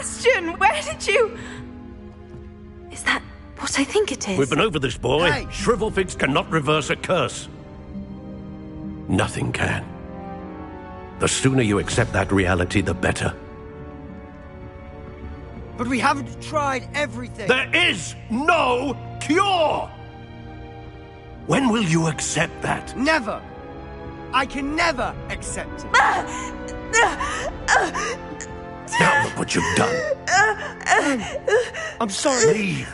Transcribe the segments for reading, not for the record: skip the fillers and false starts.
Sebastian, where did you... Is that what I think it is? We've been over this, boy. Hey. Shrivelfigs cannot reverse a curse. Nothing can. The sooner you accept that reality, the better. But we haven't tried everything. There is no cure! When will you accept that? Never. I can never accept it. Now look what you've done. I'm sorry. Leave.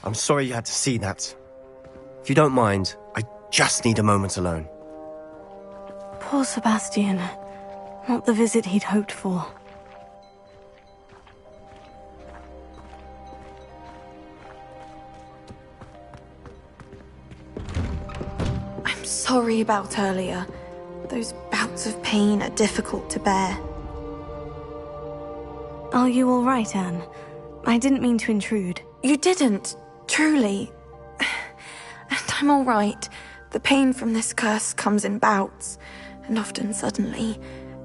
I'm sorry you had to see that. If you don't mind, I just need a moment alone. Poor Sebastian. Not the visit he'd hoped for. I'm sorry about earlier. Those bouts of pain are difficult to bear. Are you all right, Anne? I didn't mean to intrude. You didn't, truly. And I'm all right. The pain from this curse comes in bouts, and often suddenly.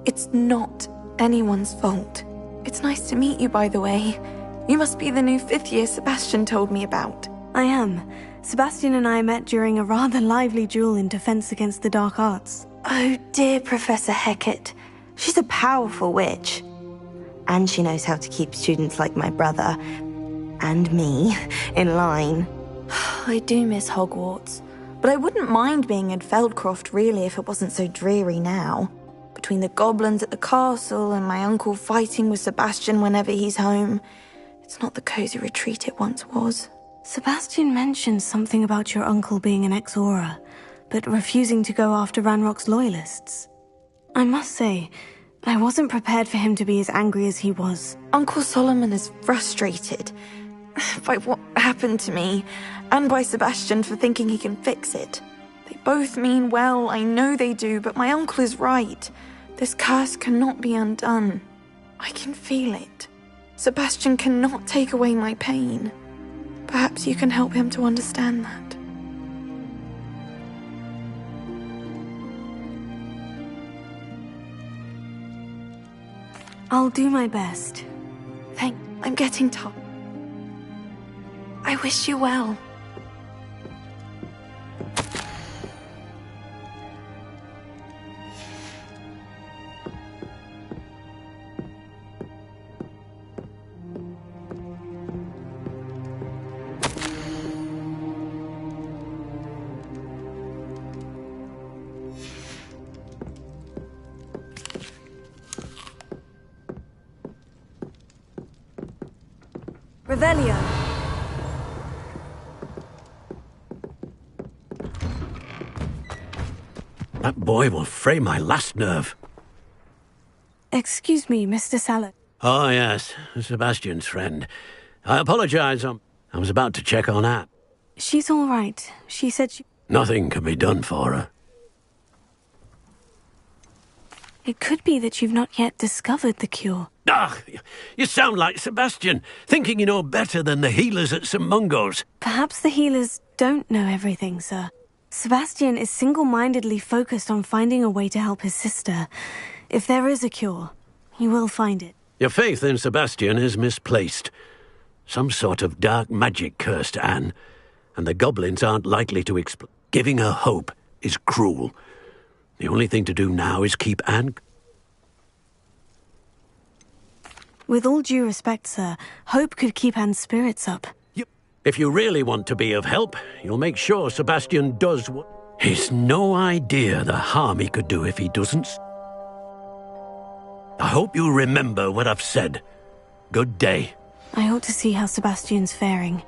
It's not anyone's fault. It's nice to meet you, by the way. You must be the new 5th year Sebastian told me about. I am. Sebastian and I met during a rather lively duel in defense against the dark arts. Oh dear, Professor Hecat. She's a powerful witch. And she knows how to keep students like my brother, and me, in line. I do miss Hogwarts, but I wouldn't mind being in Feldcroft really if it wasn't so dreary now. Between the goblins at the castle and my uncle fighting with Sebastian whenever he's home, it's not the cozy retreat it once was. Sebastian mentioned something about your uncle being an ex-Auror, but refusing to go after Ranrock's loyalists. I must say, I wasn't prepared for him to be as angry as he was. Uncle Solomon is frustrated by what happened to me, and by Sebastian for thinking he can fix it. They both mean well, I know they do, but my uncle is right. This curse cannot be undone. I can feel it. Sebastian cannot take away my pain. Perhaps you can help him to understand that. I'll do my best. I'm getting tired. I wish you well. Revelio. That boy will fray my last nerve. Excuse me, Mr. Salad. Oh, yes, Sebastian's friend. I apologize. I was about to check on App. She's all right. She said she... Nothing can be done for her. It could be that you've not yet discovered the cure. Ah, you sound like Sebastian, thinking you know better than the healers at St. Mungo's. Perhaps the healers don't know everything, sir. Sebastian is single-mindedly focused on finding a way to help his sister. If there is a cure, he will find it. Your faith in Sebastian is misplaced. Some sort of dark magic cursed Anne, and the goblins aren't likely to explain. Giving her hope is cruel. The only thing to do now is keep Anne... With all due respect, sir, hope could keep Anne's spirits up. If you really want to be of help, you'll make sure Sebastian does what... He's no idea the harm he could do if he doesn't. I hope you remember what I've said. Good day. I ought to see how Sebastian's faring.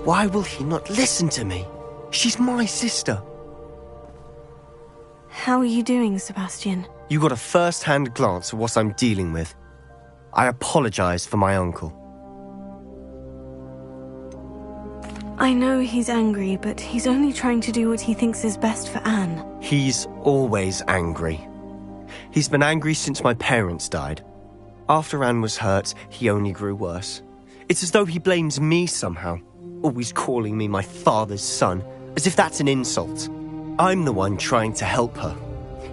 Why will he not listen to me? She's my sister. How are you doing, Sebastian? You got a first-hand glance at what I'm dealing with. I apologize for my uncle. I know he's angry, but he's only trying to do what he thinks is best for Anne. He's always angry. He's been angry since my parents died. After Anne was hurt, he only grew worse. It's as though he blames me somehow, always calling me my father's son, as if that's an insult. I'm the one trying to help her.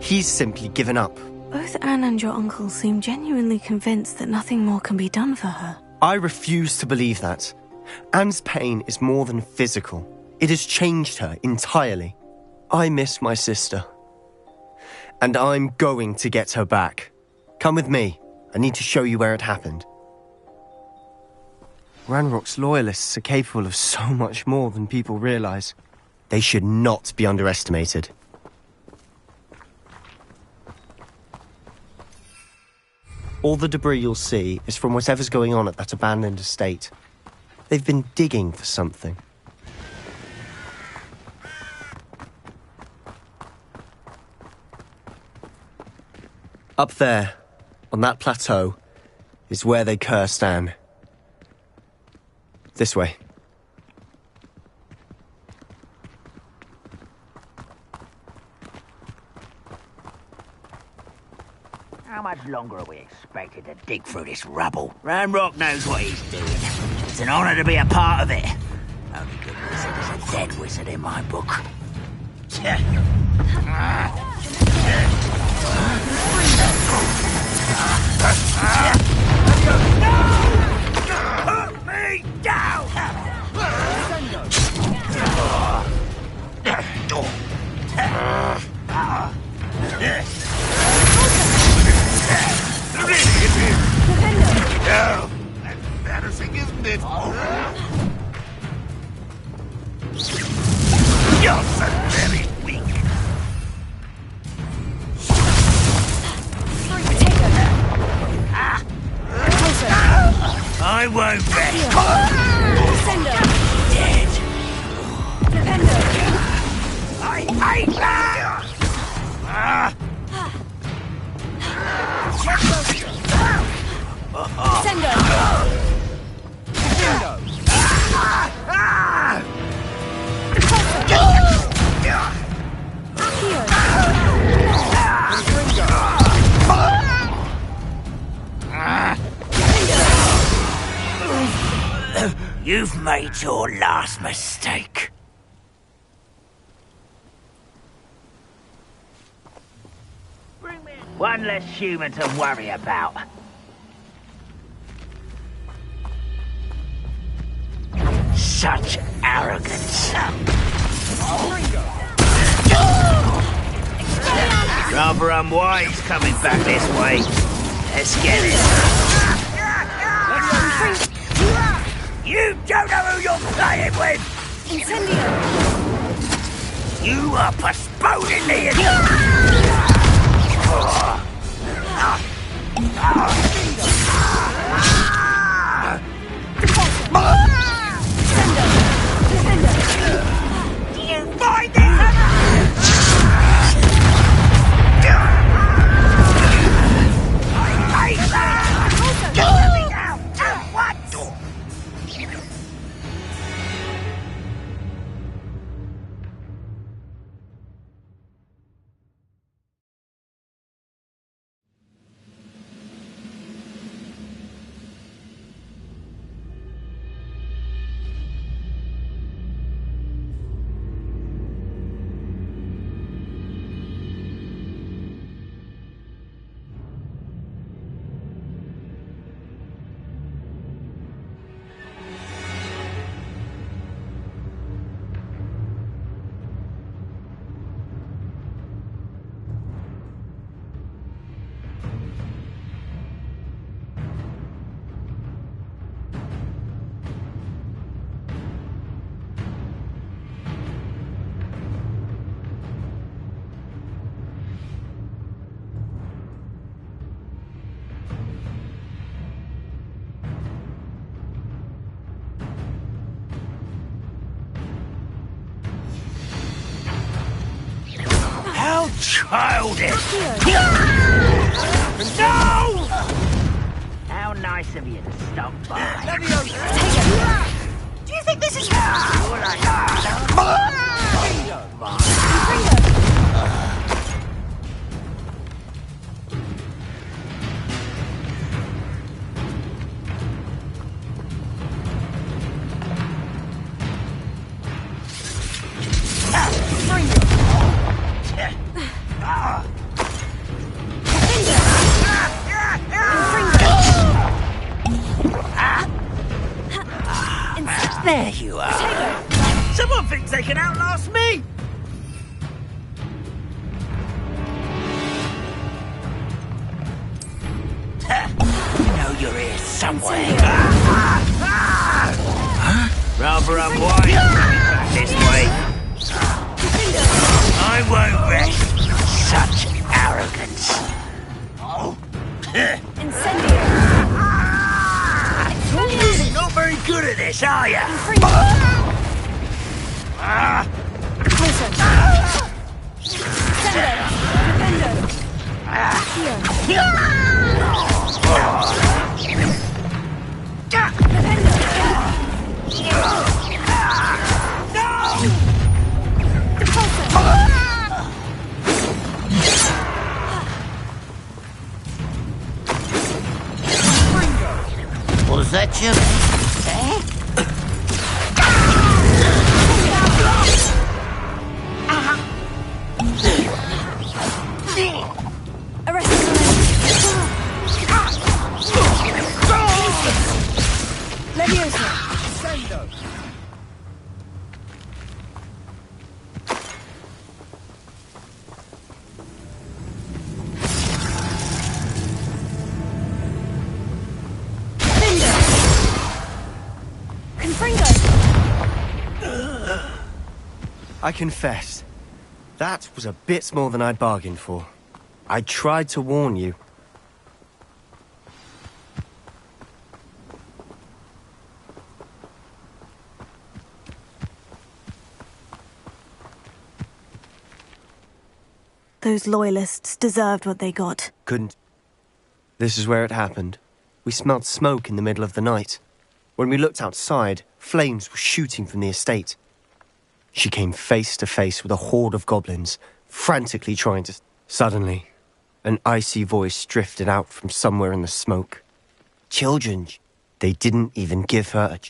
He's simply given up. Both Anne and your uncle seem genuinely convinced that nothing more can be done for her. I refuse to believe that. Anne's pain is more than physical. It has changed her entirely. I miss my sister. And I'm going to get her back. Come with me. I need to show you where it happened. Ranrock's loyalists are capable of so much more than people realize. They should not be underestimated. All the debris you'll see is from whatever's going on at that abandoned estate. They've been digging for something. Up there, on that plateau, is where they cursed Anne. This way. How much longer are we expected to dig through this rubble? Ranrock knows what he's doing. It's an honor to be a part of it. Only good wizard is a dead wizard in my book. Put me down! No, that's embarrassing, isn't it? You're so very weak. I won't rest. Dead. I hate that! You've made your last mistake. One less human to worry about. Such arrogance. Rather unwise coming back this way. Let's get it. You don't know who you're playing with! Incendio! You are postponing the Do you find this? I hate that! Get me out! What? How childish! No! How nice of you to stop by. Do you think this is... There you are. Someone thinks they can outlast me. You know you're here somewhere. Rather unwise. This way. I won't rest. Such arrogance. You're not very good at this, are you? Was that you? I confess, that was a bit more than I'd bargained for. I tried to warn you. Those loyalists deserved what they got. Couldn't. This is where it happened. We smelled smoke in the middle of the night. When we looked outside, flames were shooting from the estate. She came face to face with a horde of goblins, frantically trying to... Suddenly, an icy voice drifted out from somewhere in the smoke. Children. They didn't even give her a...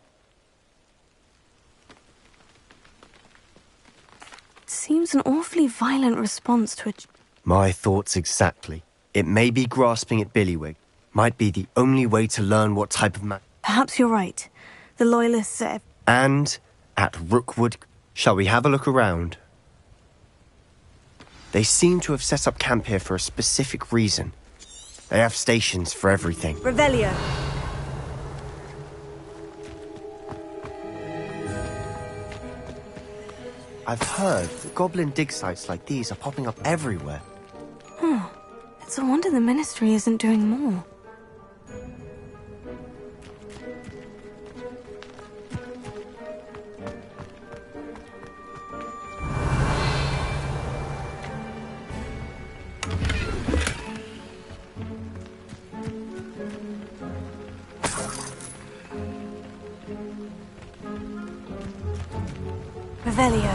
Seems an awfully violent response to a... My thoughts exactly. It may be grasping at Billywig. Might be the only way to learn what type of Perhaps you're right. The Loyalists are... And at Rookwood... Shall we have a look around? They seem to have set up camp here for a specific reason. They have stations for everything. Revelio. I've heard that goblin dig sites like these are popping up everywhere. It's a wonder the Ministry isn't doing more. Revelio.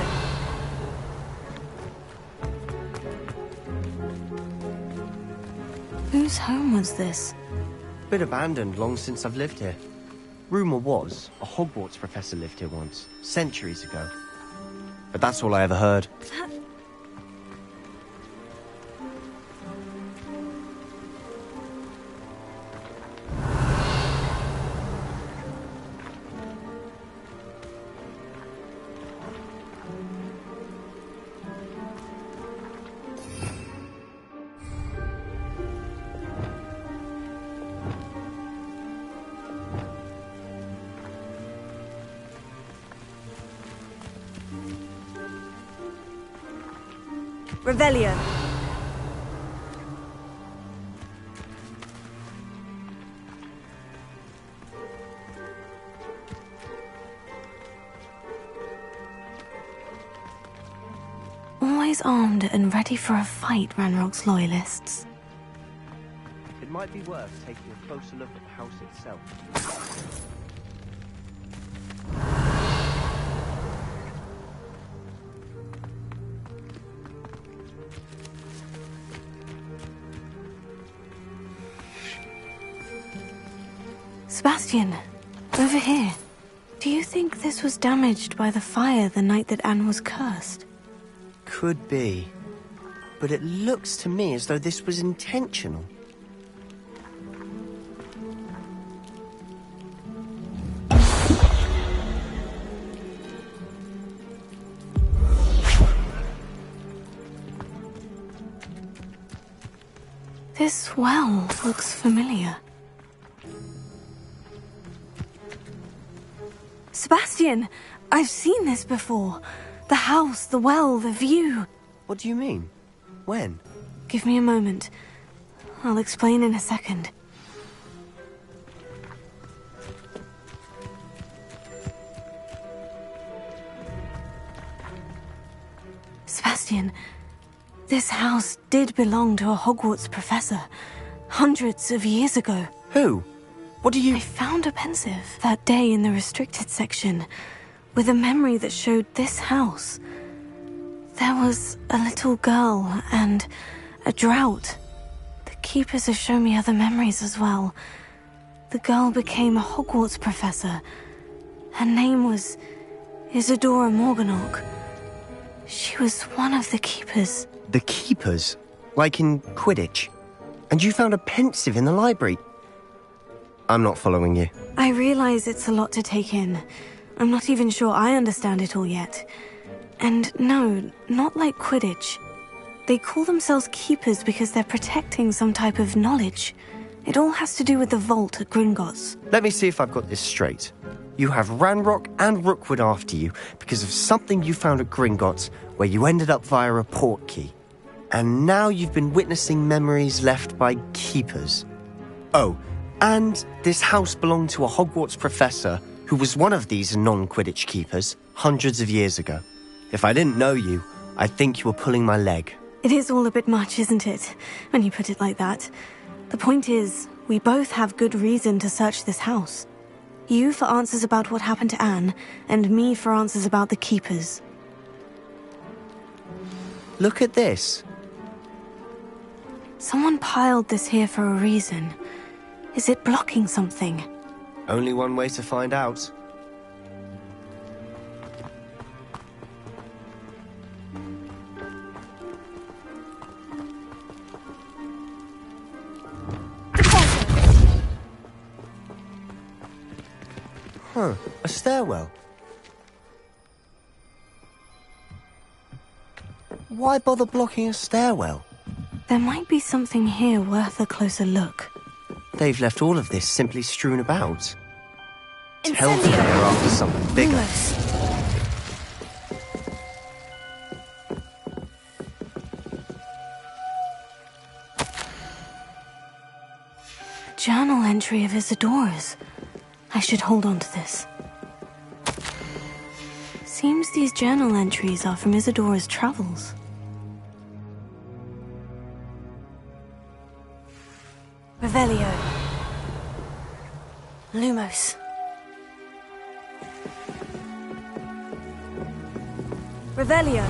Whose home was this? Been abandoned long since I've lived here. Rumour was a Hogwarts professor lived here once, centuries ago. But that's all I ever heard. Revelio. Always armed and ready for a fight, Ranrock's Loyalists. It might be worth taking a closer look at the house itself. Sebastian, over here. Do you think this was damaged by the fire the night that Anne was cursed? Could be. but it looks to me as though this was intentional. This well looks familiar. Sebastian, I've seen this before. The house, the well, the view. What do you mean? When? Give me a moment. I'll explain in a second. Sebastian, this house did belong to a Hogwarts professor, hundreds of years ago. Who? What do you... I found a pensive that day in the restricted section, with a memory that showed this house. There was a little girl and a drought. The keepers have shown me other memories as well. The girl became a Hogwarts professor. Her name was Isadora Morganach. She was one of the keepers. The keepers? Like in Quidditch? And you found a pensive in the library? I'm not following you. I realize it's a lot to take in. I'm not even sure I understand it all yet. And no, not like Quidditch. They call themselves keepers because they're protecting some type of knowledge. It all has to do with the vault at Gringotts. Let me see if I've got this straight. You have Ranrock and Rookwood after you because of something you found at Gringotts where you ended up via a portkey. And now you've been witnessing memories left by keepers. Oh, and this house belonged to a Hogwarts professor who was one of these non-Quidditch keepers hundreds of years ago. If I didn't know you, I'd think you were pulling my leg. It is all a bit much, isn't it, when you put it like that? The point is, we both have good reason to search this house. You for answers about what happened to Anne, and me for answers about the keepers. Look at this. Someone piled this here for a reason. Is it blocking something? Only one way to find out. Huh, a stairwell. Why bother blocking a stairwell? There might be something here worth a closer look. They've left all of this simply strewn about. Tell me they're after something bigger. Lumos. A journal entry of Isadora's. I should hold on to this. Seems these journal entries are from Isadora's travels. Revelio. Lumos. Revelio.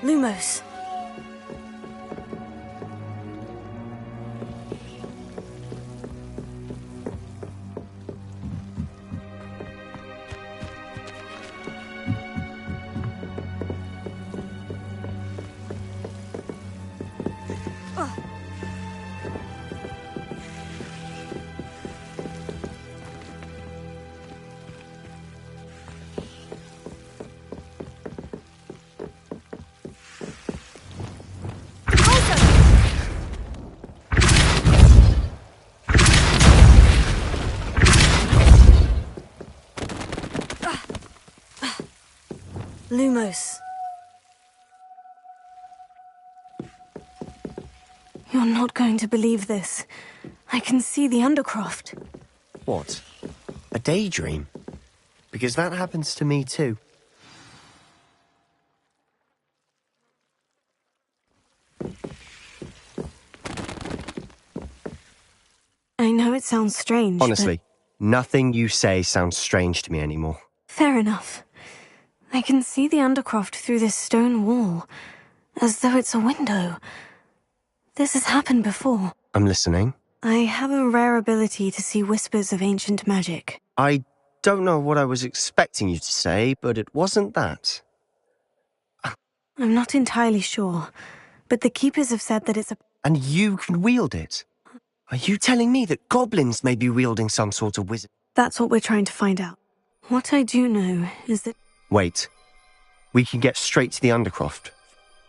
Lumos. Lumos. You're not going to believe this. I can see the Undercroft. What? A daydream? Because that happens to me too. I know it sounds strange, Honestly, nothing you say sounds strange to me anymore. Fair enough. I can see the Undercroft through this stone wall, as though it's a window. This has happened before. I'm listening. I have a rare ability to see whispers of ancient magic. I don't know what I was expecting you to say, but it wasn't that. I'm not entirely sure, but the Keepers have said that it's a... And you can wield it? Are you telling me that goblins may be wielding some sort of wizard? That's what we're trying to find out. What I do know is that... Wait. We can get straight to the Undercroft.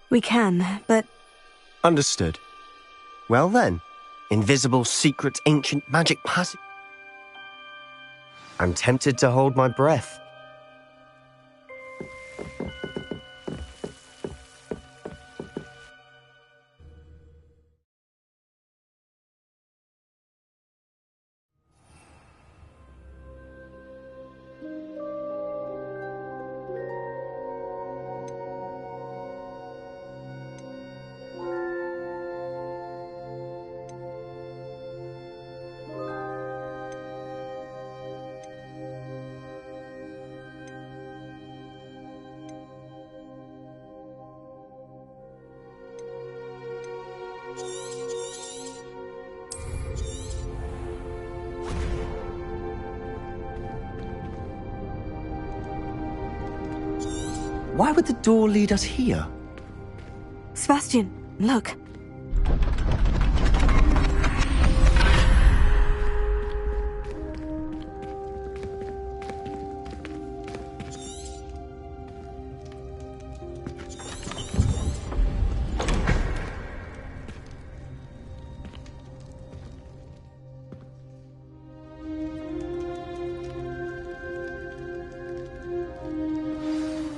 We can, but... Understood. Well then, invisible, secret, ancient magic passage. I'm tempted to hold my breath. Why would the door lead us here? Sebastian, look.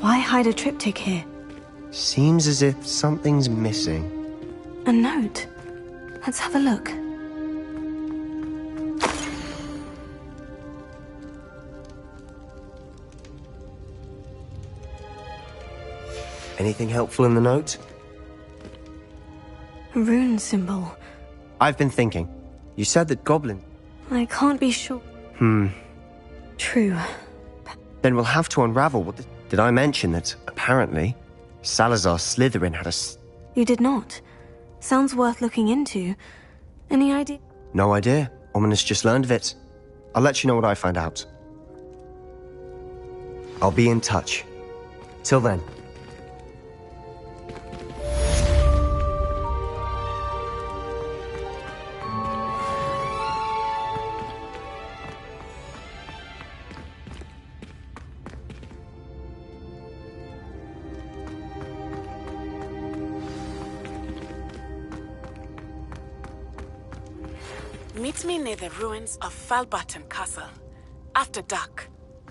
Why hide a triptych here? Seems as if something's missing. A note. Let's have a look. Anything helpful in the note? A rune symbol. I've been thinking. You said that goblin... I can't be sure. True. Then we'll have to unravel what the... Did I mention that, apparently, Salazar Slytherin had a... You did not. Sounds worth looking into. Any idea? No idea. Ominous just learned of it. I'll let you know what I find out. I'll be in touch. Till then. Meet me near the ruins of Falbaton Castle. After dark.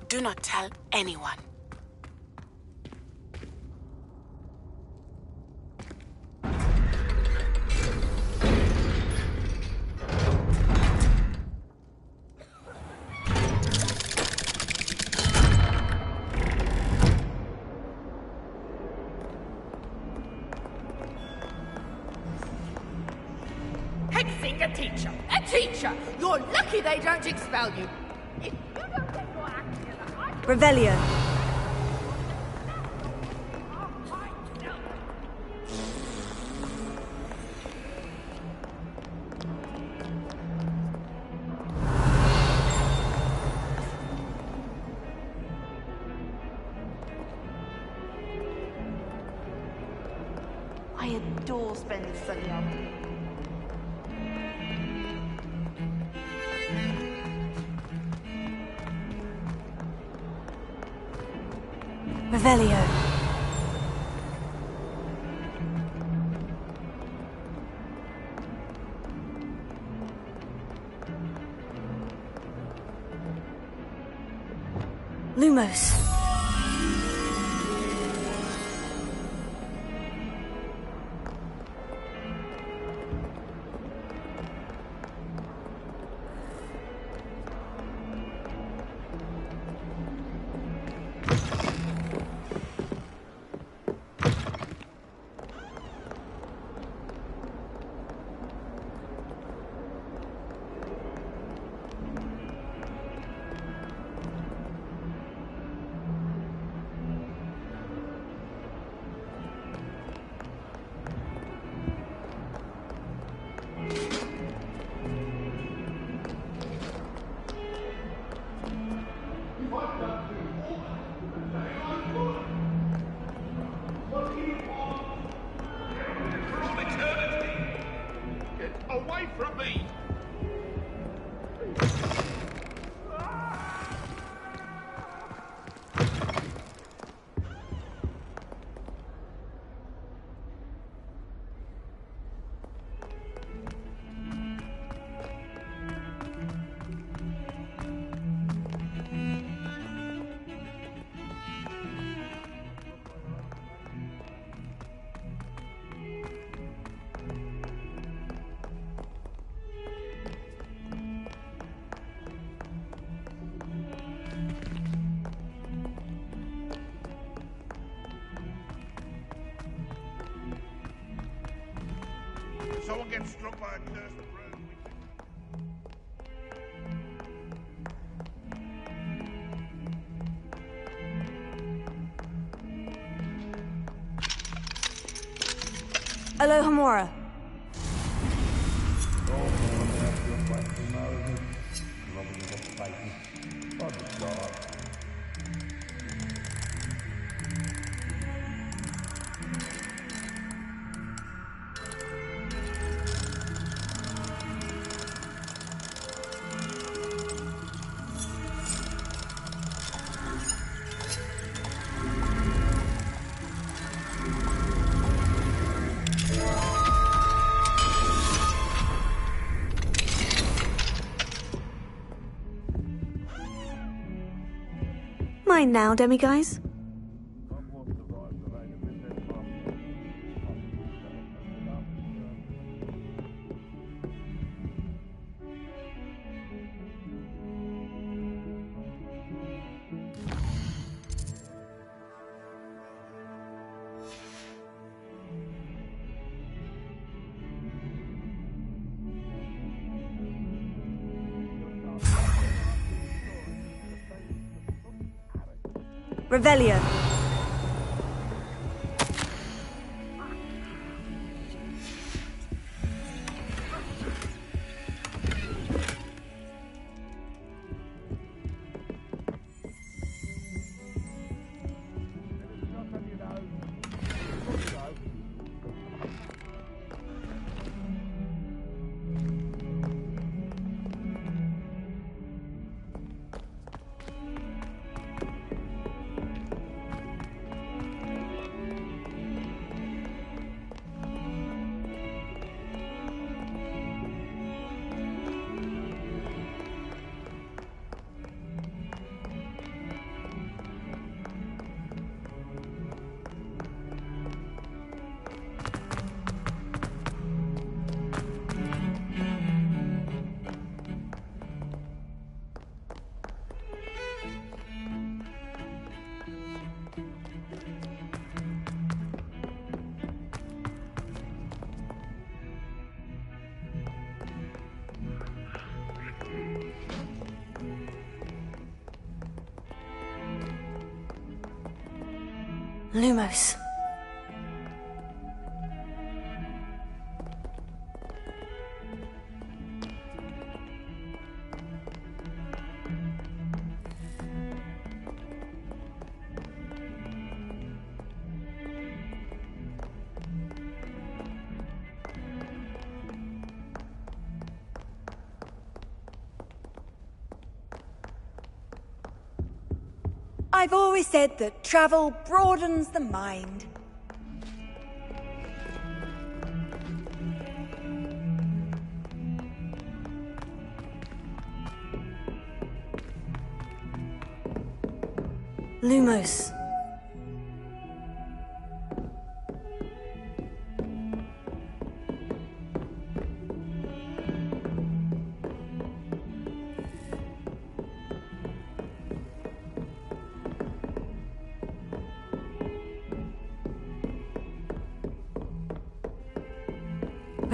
Do not tell anyone. Hexing a teacher! A teacher! You're lucky they don't expel you! If you don't get your act together, Revelio. I adore spending Sunday afternoon. Revelio. Lumos. someone gets struck by a cursed bird, Alohomora. Mine now, demiguise. Revelio. Lumos. I've always said that travel broadens the mind. Lumos.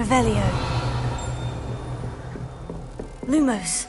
Revelio. Lumos.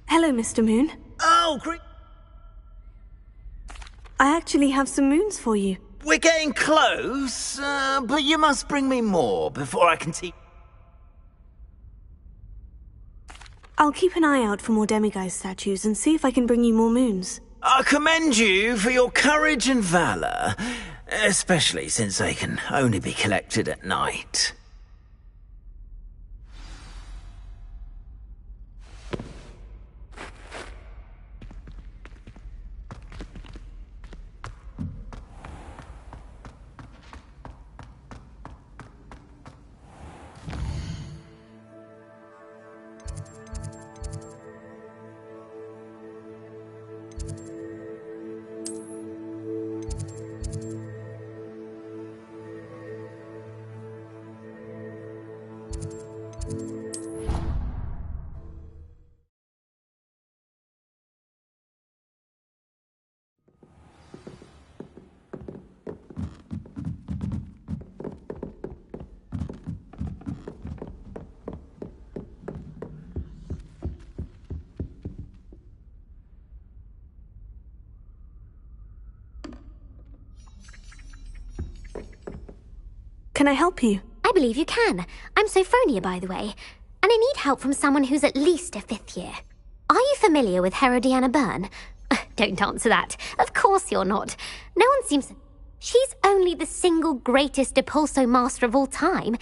Hello, Mr. Moon. Oh, great. I actually have some moons for you. We're getting close, but you must bring me more before I can teach. I'll keep an eye out for more demiguise statues and see if I can bring you more moons. I commend you for your courage and valor, especially since they can only be collected at night. Can I help you? I believe you can. I'm Sophronia, by the way, and I need help from someone who's at least a 5th year. Are you familiar with Herodiana Byrne? Don't answer that. Of course you're not. No one seems... She's only the single greatest Depulso master of all time.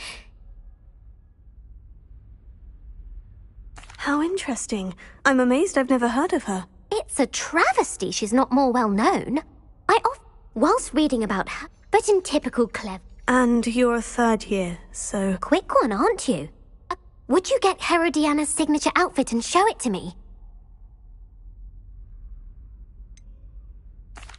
How interesting. I'm amazed I've never heard of her. It's a travesty she's not more well known. Whilst reading about her, but in typical clever... And you're a 3rd year, so... Quick one, aren't you? Would you get Herodiana's signature outfit and show it to me?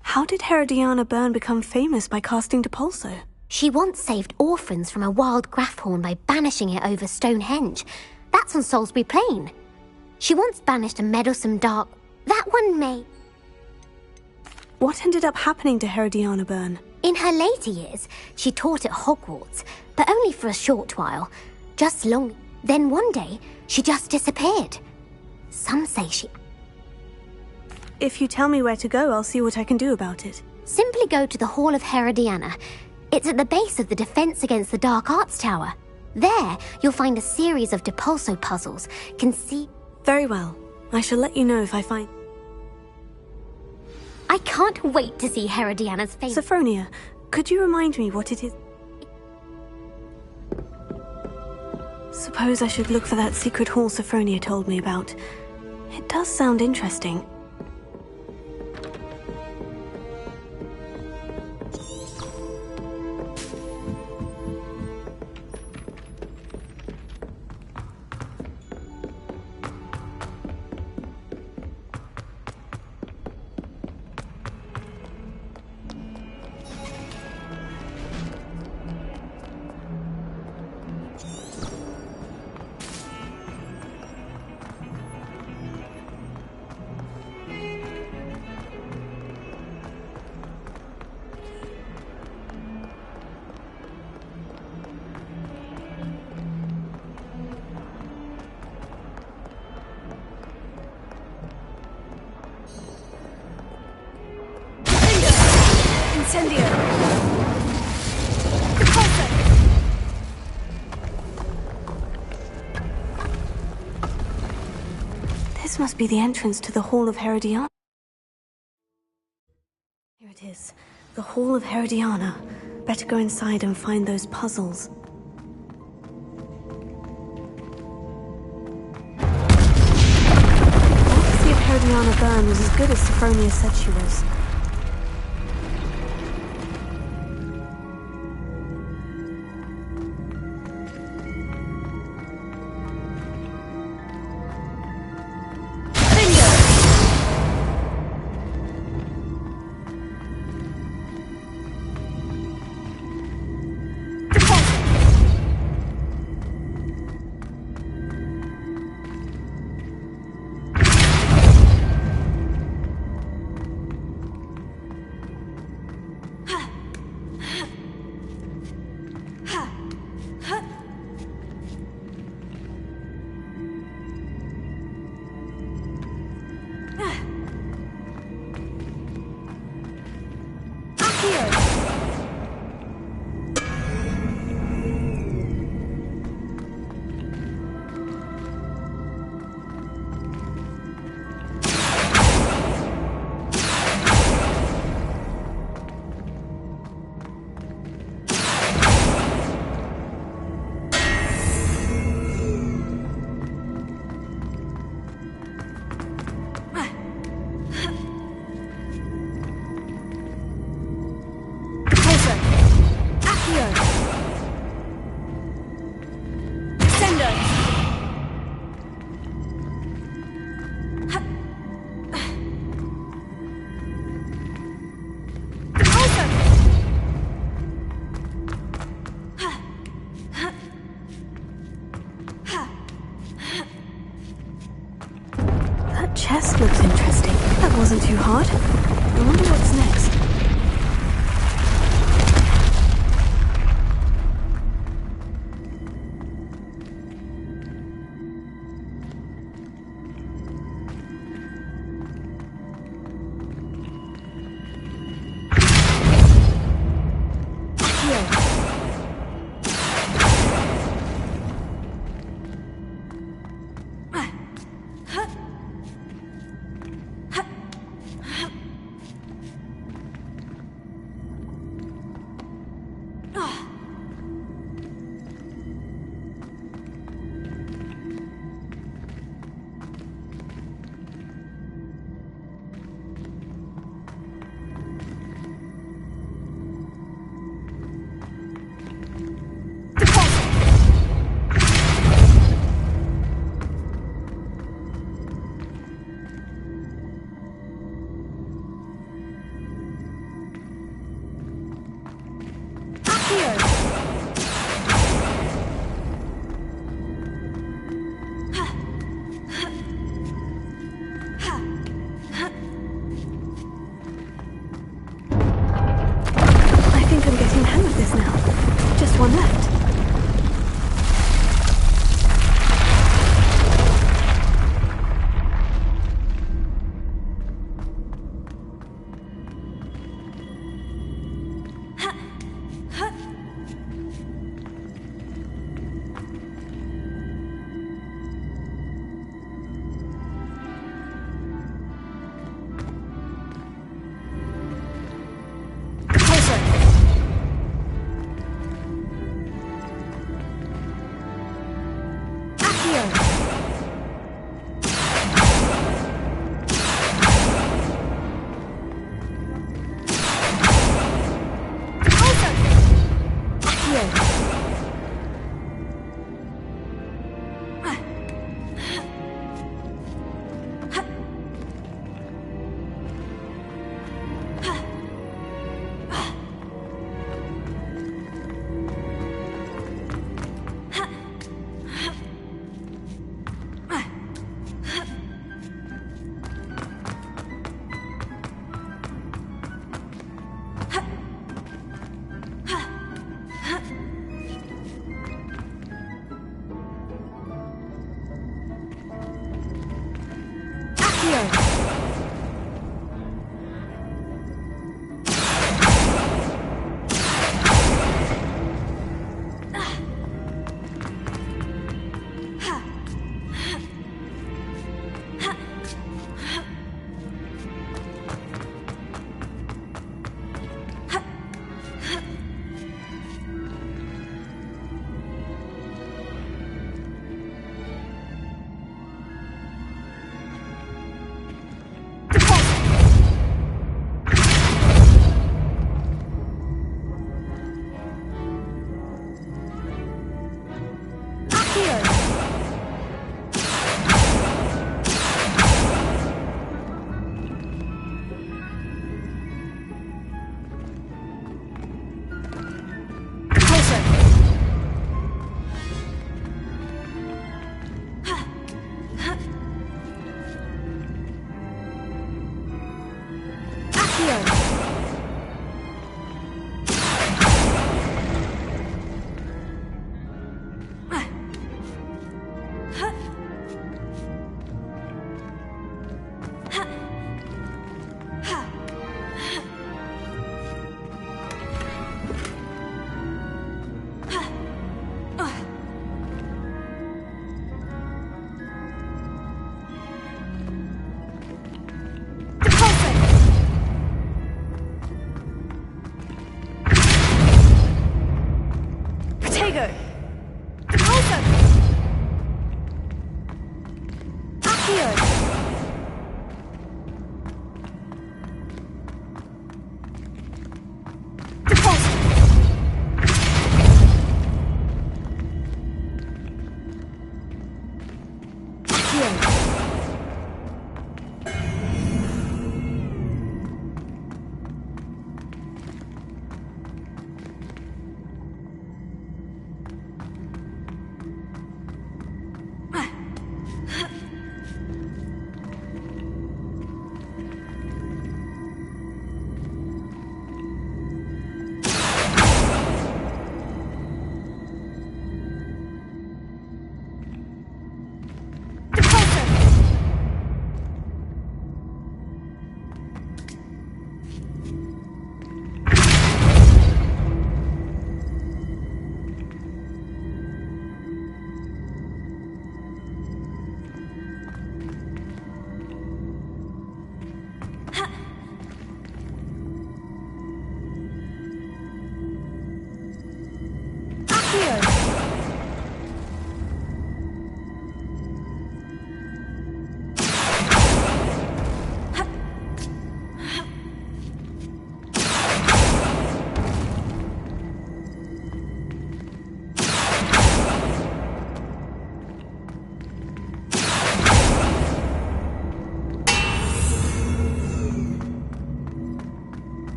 How did Herodiana Byrne become famous by casting Depulso? She once saved orphans from a wild Grafhorn by banishing it over Stonehenge. That's on Salisbury Plain. She once banished a meddlesome dark... That one may... What ended up happening to Herodiana Byrne? In her later years, she taught at Hogwarts, but only for a short while. Just long... Then one day, she just disappeared. Some say she... If you tell me where to go, I'll see what I can do about it. Simply go to the Hall of Herodiana. It's at the base of the Defense Against the Dark Arts Tower. There, you'll find a series of Depulso puzzles. Very well. I shall let you know if I find... I can't wait to see Herodiana's face. Sophronia, could you remind me what it is? Suppose I should look for that secret hall Sophronia told me about. It does sound interesting. This must be the entrance to the Hall of Herodiana. Here it is. The Hall of Herodiana. Better go inside and find those puzzles. Let's see if Herodiana Byrne was as good as Sophronia said she was. Chest looks interesting. That wasn't too hard. I wonder what's next. Here.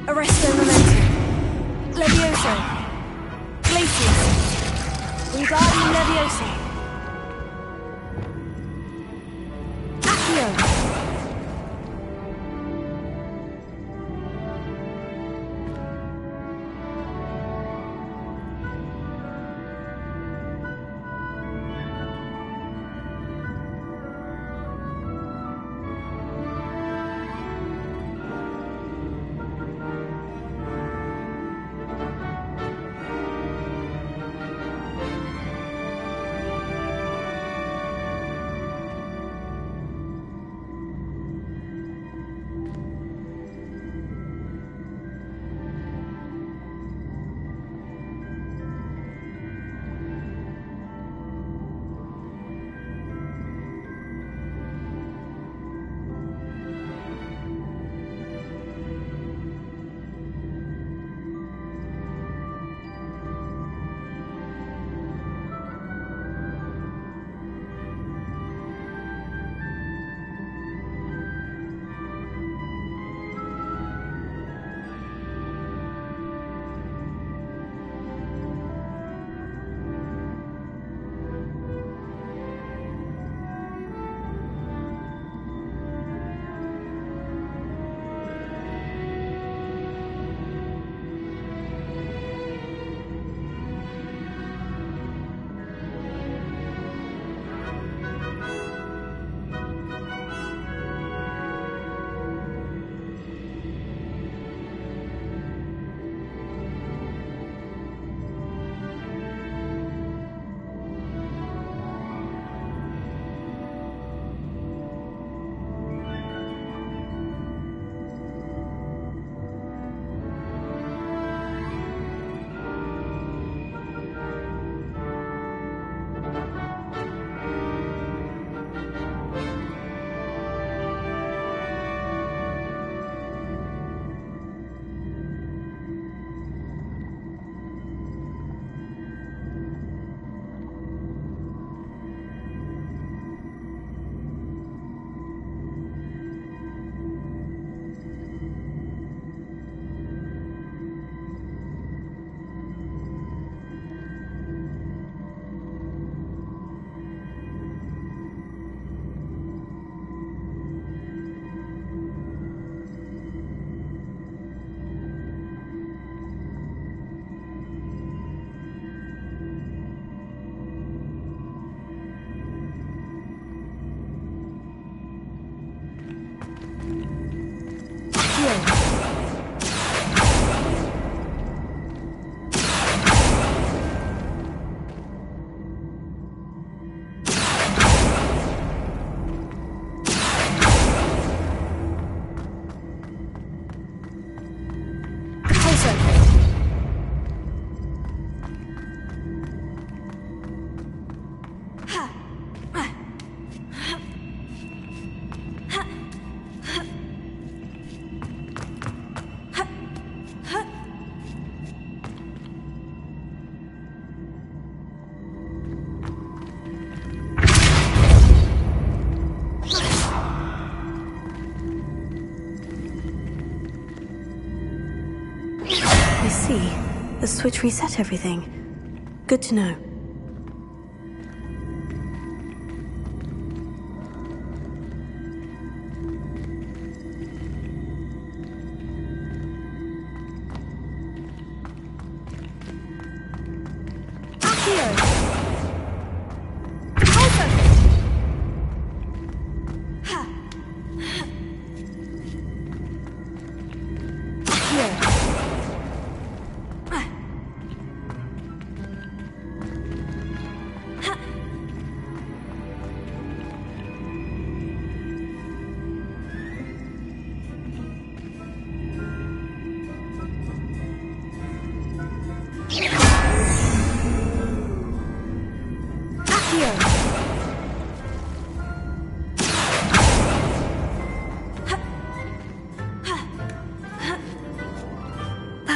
Arresto momentum. Levioso. Glacius. Wingardium Levioso. Accio. see. The switch reset everything. Good to know.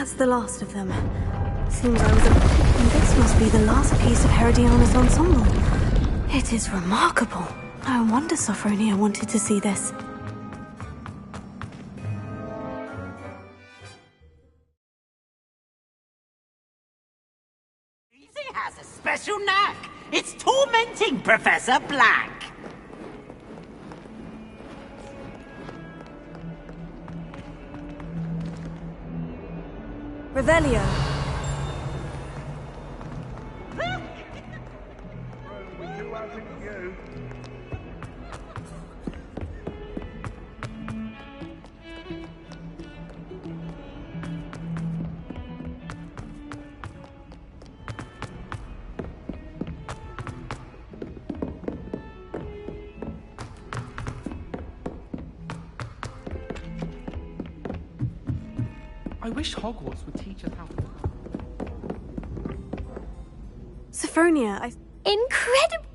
That's the last of them. Seems I was and this must be the last piece of Herodiana's ensemble. It is remarkable. No wonder Sophronia wanted to see this. He has a special knack. It's tormenting Professor Black. Revelio. We do have you. I wish Hogwarts would teach us how to... Sophronia, Incredible!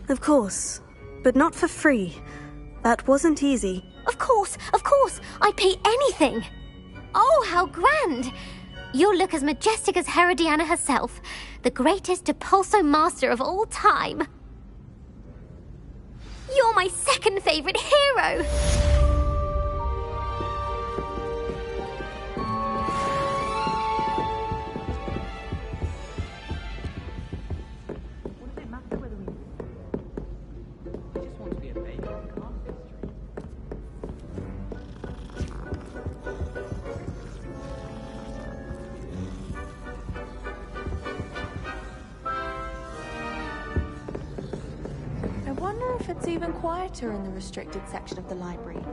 Of course. But not for free. That wasn't easy. Of course! I'd pay anything! Oh, how grand! You'll look as majestic as Herodiana herself, the greatest Depulso master of all time. You're my second favorite hero! It's even quieter in the restricted section of the library.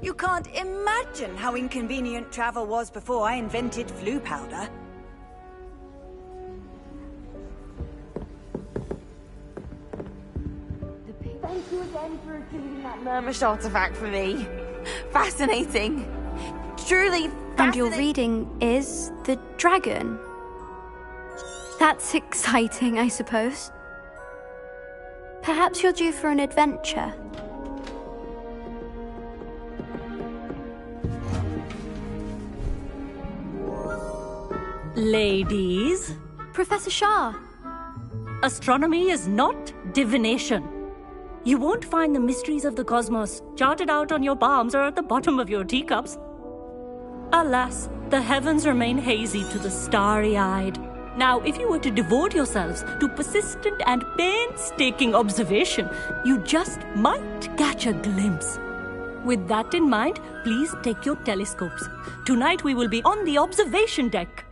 You can't imagine how inconvenient travel was before I invented flu powder. Thank you again for retrieving that Murmish artifact for me. Fascinating. Truly fascinating. And your reading is the dragon. That's exciting, I suppose. Perhaps you're due for an adventure. Ladies, Professor Shah. astronomy is not divination. You won't find the mysteries of the cosmos charted out on your palms or at the bottom of your teacups. Alas, the heavens remain hazy to the starry-eyed. Now, if you were to devote yourselves to persistent and painstaking observation, you just might catch a glimpse. With that in mind, please take your telescopes. Tonight we will be on the observation deck.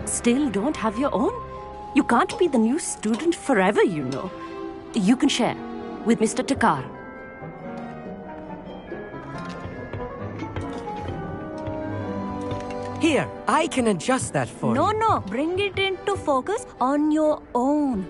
Still don't have your own? You can't be the new student forever, you know. You can share with Mr. Takar. Here, I can adjust that for you. No, bring it into focus on your own.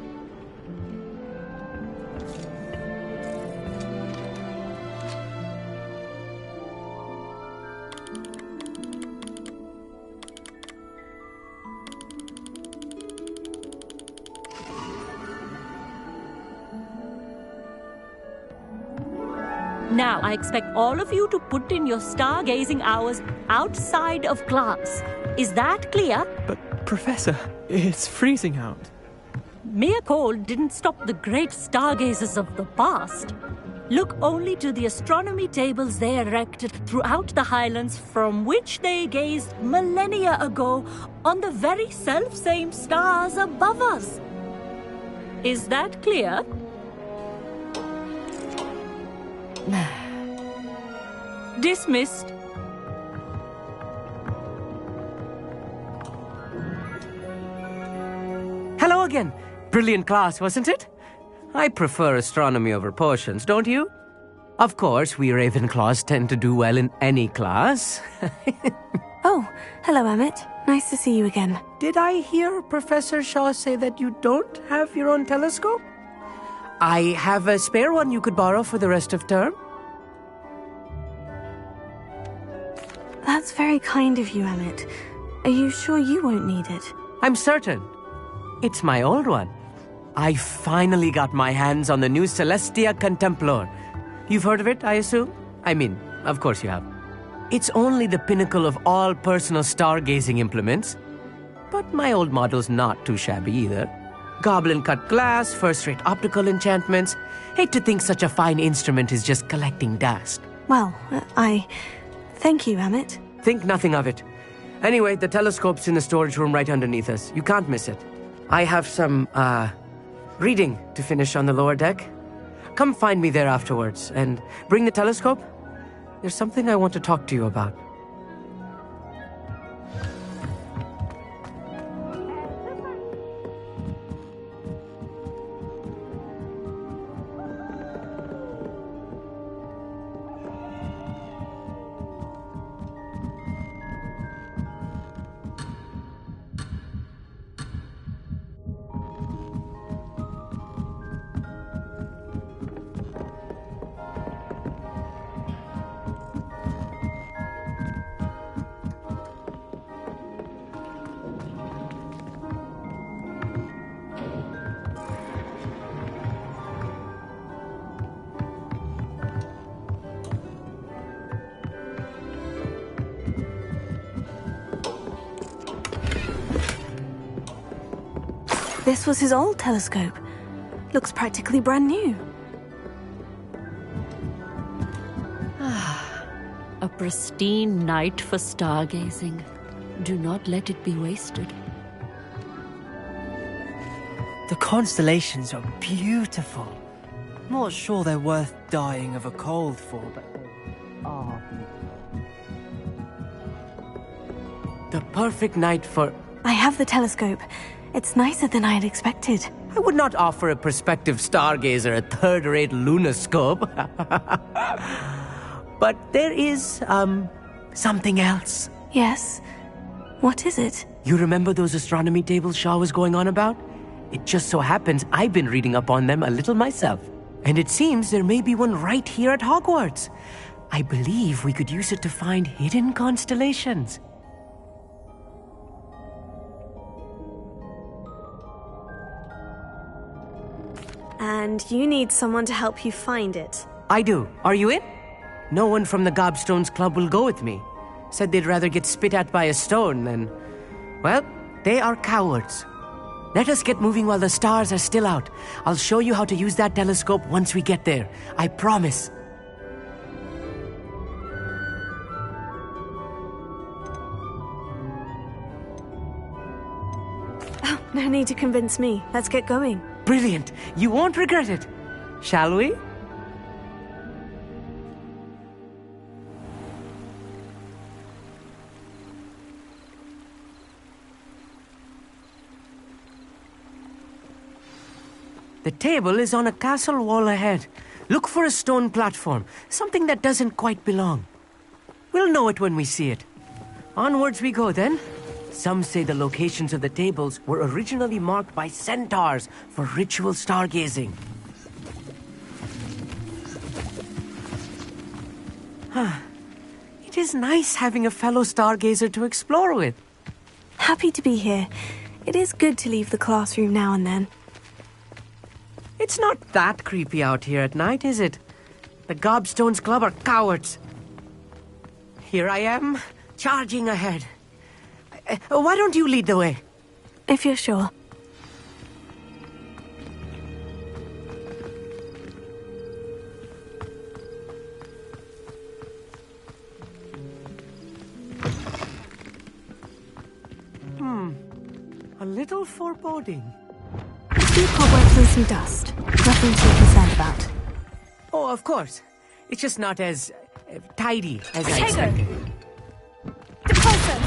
Now, I expect all of you to put in your stargazing hours outside of class. Is that clear? But, Professor, it's freezing out. Mere cold didn't stop the great stargazers of the past. Look only to the astronomy tables they erected throughout the highlands from which they gazed millennia ago on the very self-same stars above us. Is that clear? Dismissed. Hello again. Brilliant class, wasn't it? I prefer astronomy over potions, don't you? Of course, we Ravenclaws tend to do well in any class. Oh, hello, Emmett. Nice to see you again. Did I hear Professor Shaw say that you don't have your own telescope? I have a spare one you could borrow for the rest of term. That's very kind of you, Emmett. Are you sure you won't need it? I'm certain. It's my old one. I finally got my hands on the new Celestia Contemplar. You've heard of it, I assume? I mean, of course you have. It's only the pinnacle of all personal stargazing implements. But my old model's not too shabby either. Goblin-cut glass, first-rate optical enchantments. Hate to think such a fine instrument is just collecting dust. Well, thank you, Emmett. Think nothing of it. Anyway, the telescope's in the storage room right underneath us. You can't miss it. I have some, reading to finish on the lower deck. Come find me there afterwards, and bring the telescope. There's something I want to talk to you about. This was his old telescope. Looks practically brand new. A pristine night for stargazing. Do not let it be wasted. The constellations are beautiful. Not sure they're worth dying of a cold for, but they are beautiful. The perfect night for... I have the telescope. It's nicer than I had expected. I would not offer a prospective stargazer a third-rate lunoscope. But there is, something else. Yes? What is it? You remember those astronomy tables Shaw was going on about? It just so happens I've been reading up on them a little myself. And it seems there may be one right here at Hogwarts. I believe we could use it to find hidden constellations. And you need someone to help you find it. I do. Are you in? No one from the Gobstones Club will go with me. said they'd rather get spit at by a stone than... Well, they are cowards. Let us get moving while the stars are still out. I'll show you how to use that telescope once we get there. I promise. Oh, no need to convince me. Let's get going. Brilliant. You won't regret it. Shall we? The table is on a castle wall ahead. Look for a stone platform, something that doesn't quite belong. We'll know it when we see it. Onwards we go then. Some say the locations of the tables were originally marked by centaurs for ritual stargazing. It is nice having a fellow stargazer to explore with. Happy to be here. It is good to leave the classroom now and then. It's not that creepy out here at night, is it? The Gobstones Club are cowards. Here I am, charging ahead. Why don't you lead the way? If you're sure. A little foreboding. A few cobwebs and some dust. Nothing to be concerned about. Oh, of course. It's just not as tidy as I Take expected. Depulso!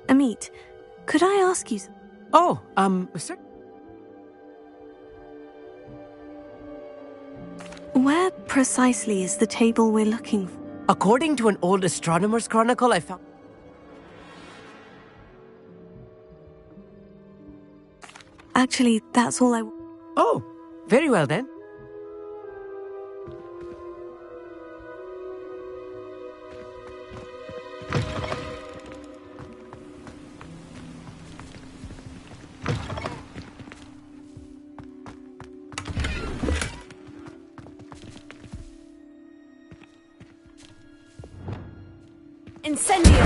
Amit, could I ask you... Oh, sir? Where precisely is the table we're looking for? According to an old astronomer's chronicle, I found... Actually, that's all I... Oh, very well then. Incendio!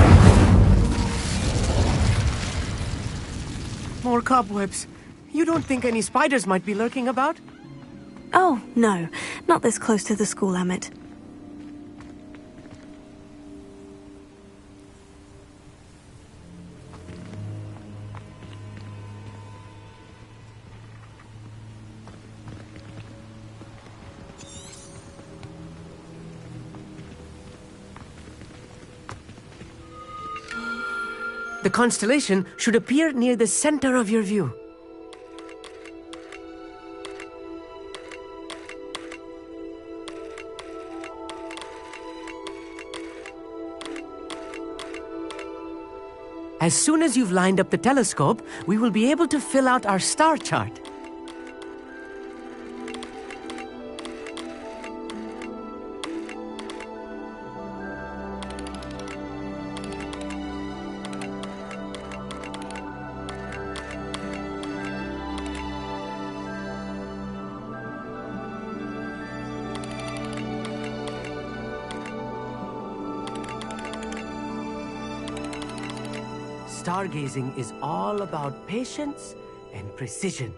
More cobwebs. You don't think any spiders might be lurking about? Oh, no. Not this close to the school, Amit. The constellation should appear near the center of your view. As soon as you've lined up the telescope, we will be able to fill out our star chart. Stargazing is all about patience and precision.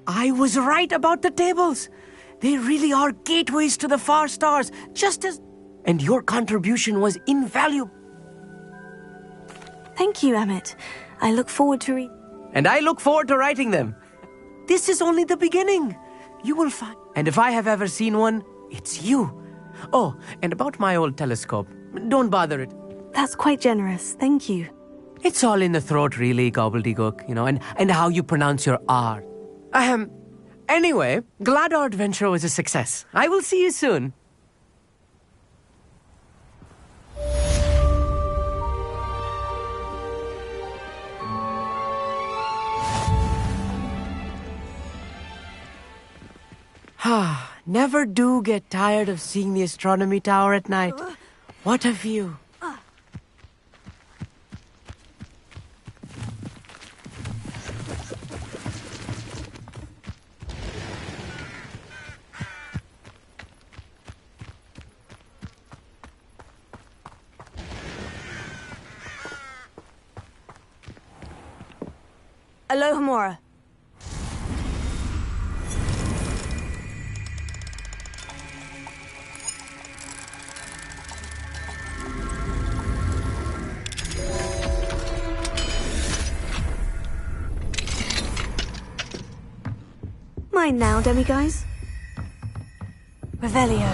I was right about the tables. They really are gateways to the far stars, just as... And your contribution was invaluable. Thank you, Amit. I look forward to And I look forward to writing them. This is only the beginning. You will find... And if I have ever seen one, it's you. Oh, and about my old telescope. Don't bother it. That's quite generous. Thank you. It's all in the throat, really, gobbledygook, and how you pronounce your R. Anyway, glad our adventure was a success. I will see you soon. Never do get tired of seeing the astronomy tower at night. What a view. Alohomora. Mine now, demiguise. Revelio.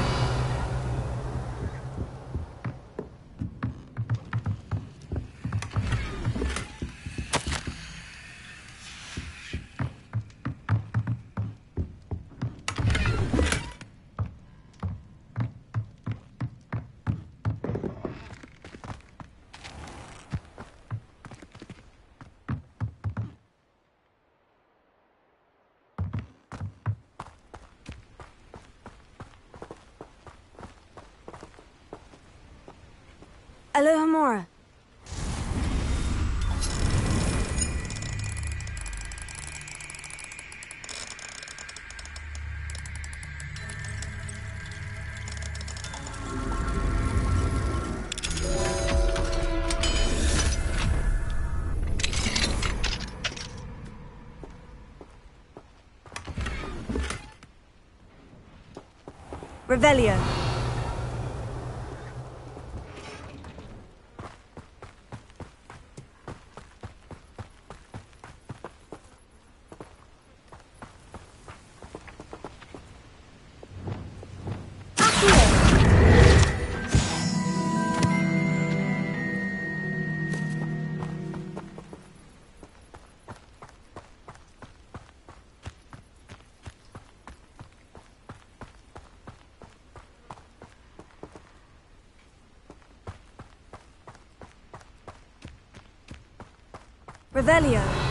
Alohomora. Revelio. Revelio.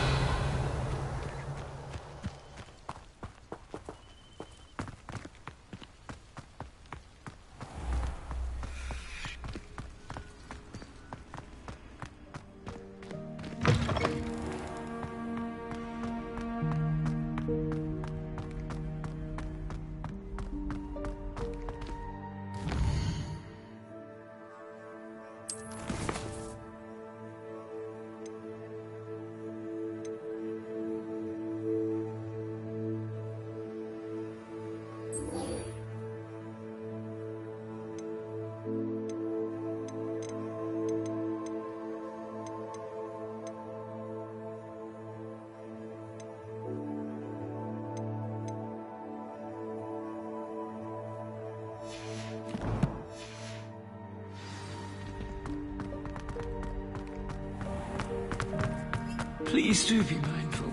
Please do be mindful.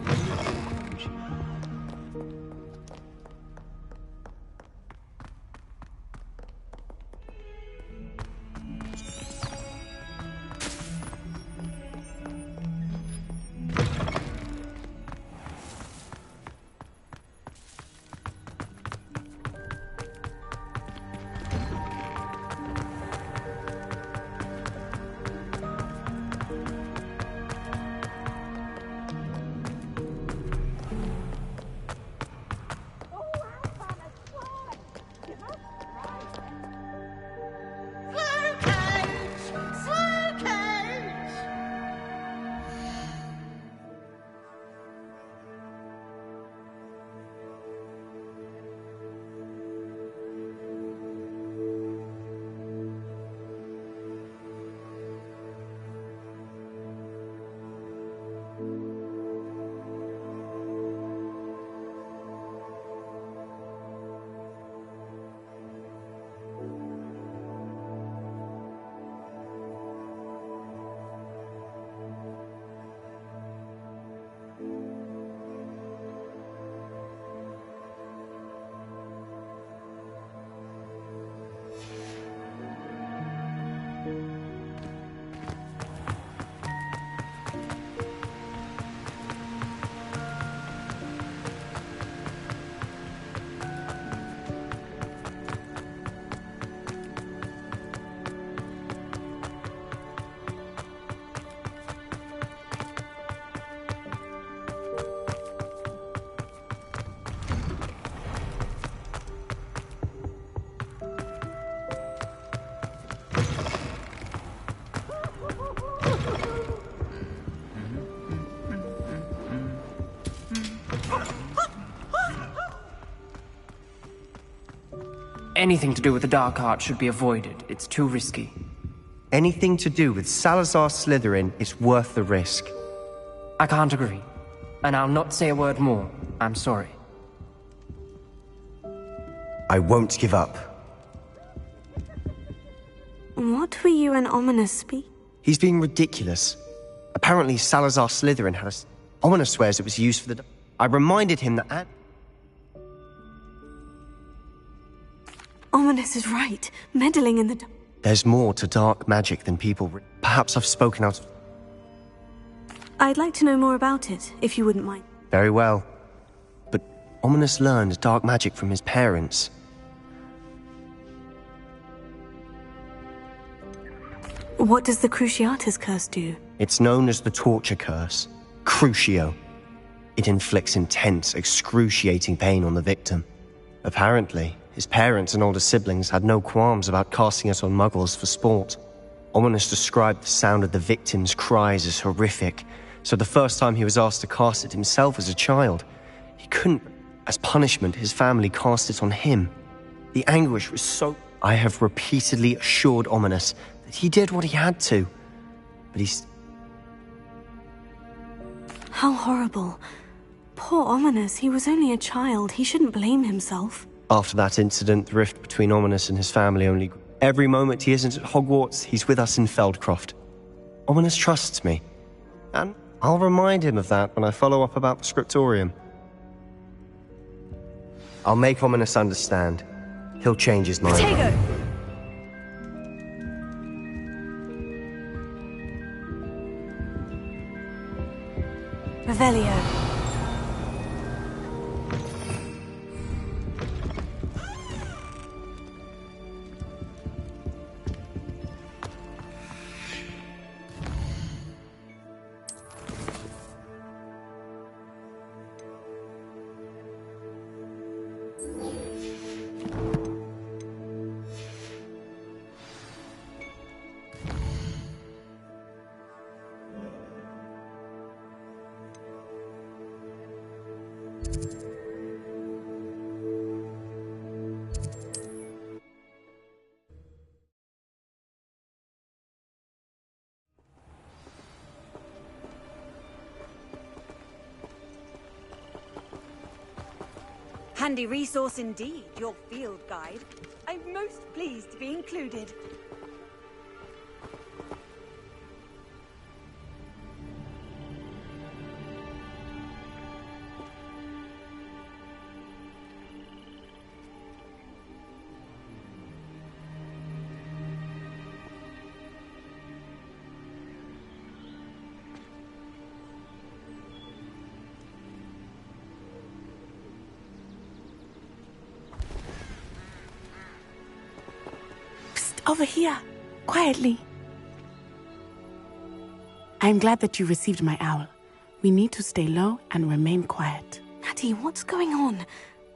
Anything to do with the dark art should be avoided. It's too risky. Anything to do with Salazar Slytherin is worth the risk. I can't agree. And I'll not say a word more. I'm sorry. I won't give up. What were you and Ominous speak? He's being ridiculous. Apparently Salazar Slytherin had a... Ominous swears it was used for the... I reminded him that... Ominous is right. Meddling in the... There's more to dark magic than people... Perhaps I've spoken out... I'd like to know more about it, if you wouldn't mind. Very well. But Ominous learned dark magic from his parents. What does the Cruciatus curse do? It's known as the torture curse. Crucio. It inflicts intense, excruciating pain on the victim. Apparently, his parents and older siblings had no qualms about casting it on muggles for sport. Ominous described the sound of the victim's cries as horrific, so the first time he was asked to cast it himself as a child, he couldn't. As punishment, his family cast it on him. The anguish was so... I have repeatedly assured Ominous that he did what he had to, but he's... How horrible. Poor Ominous, he was only a child. He shouldn't blame himself. After that incident, the rift between Ominous and his family only grew. Every moment he isn't at Hogwarts, he's with us in Feldcroft. Ominous trusts me, and I'll remind him of that when I follow up about the scriptorium. I'll make Ominous understand. He'll change his mind. Potato! Revelio. Handy resource indeed, your field guide. I'm most pleased to be included. Over here, quietly. I'm glad that you received my owl. We need to stay low and remain quiet. Natty, what's going on?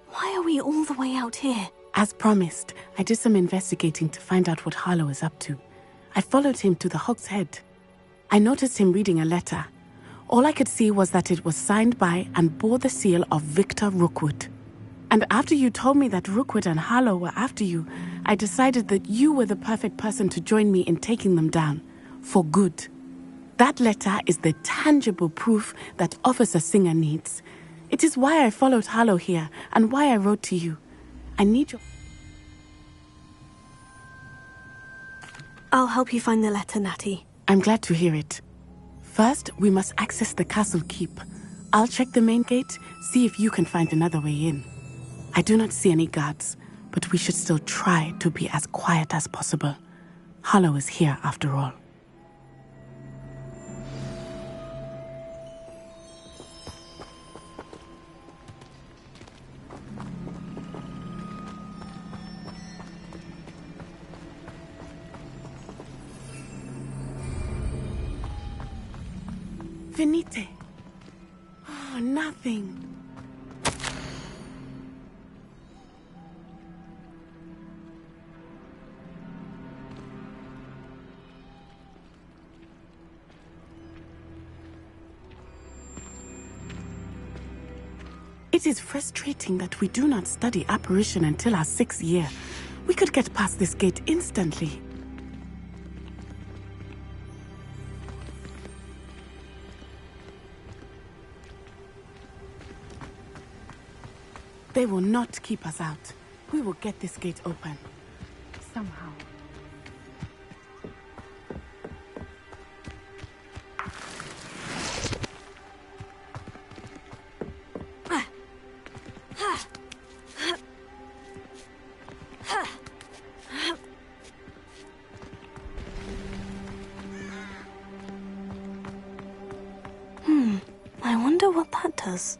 Why are we all the way out here? As promised, I did some investigating to find out what Harlow is up to. I followed him to the Hog's Head. I noticed him reading a letter. All I could see was that it was signed by and bore the seal of Victor Rookwood. And after you told me that Rookwood and Harlow were after you, I decided that you were the perfect person to join me in taking them down. For good. That letter is the tangible proof that Officer Singer needs. It is why I followed Harlow here, and why I wrote to you. I need your... I'll help you find the letter, Natty. I'm glad to hear it. First, we must access the castle keep. I'll check the main gate, see if you can find another way in. I do not see any guards, but we should still try to be as quiet as possible. Harlow is here after all. Venite. Oh, nothing. It is frustrating that we do not study apparition until our 6th year. We could get past this gate instantly. They will not keep us out. We will get this gate open. Somehow. I wonder what that does.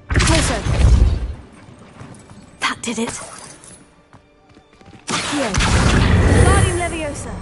Closer. That did it. Here. Wingardium Leviosa.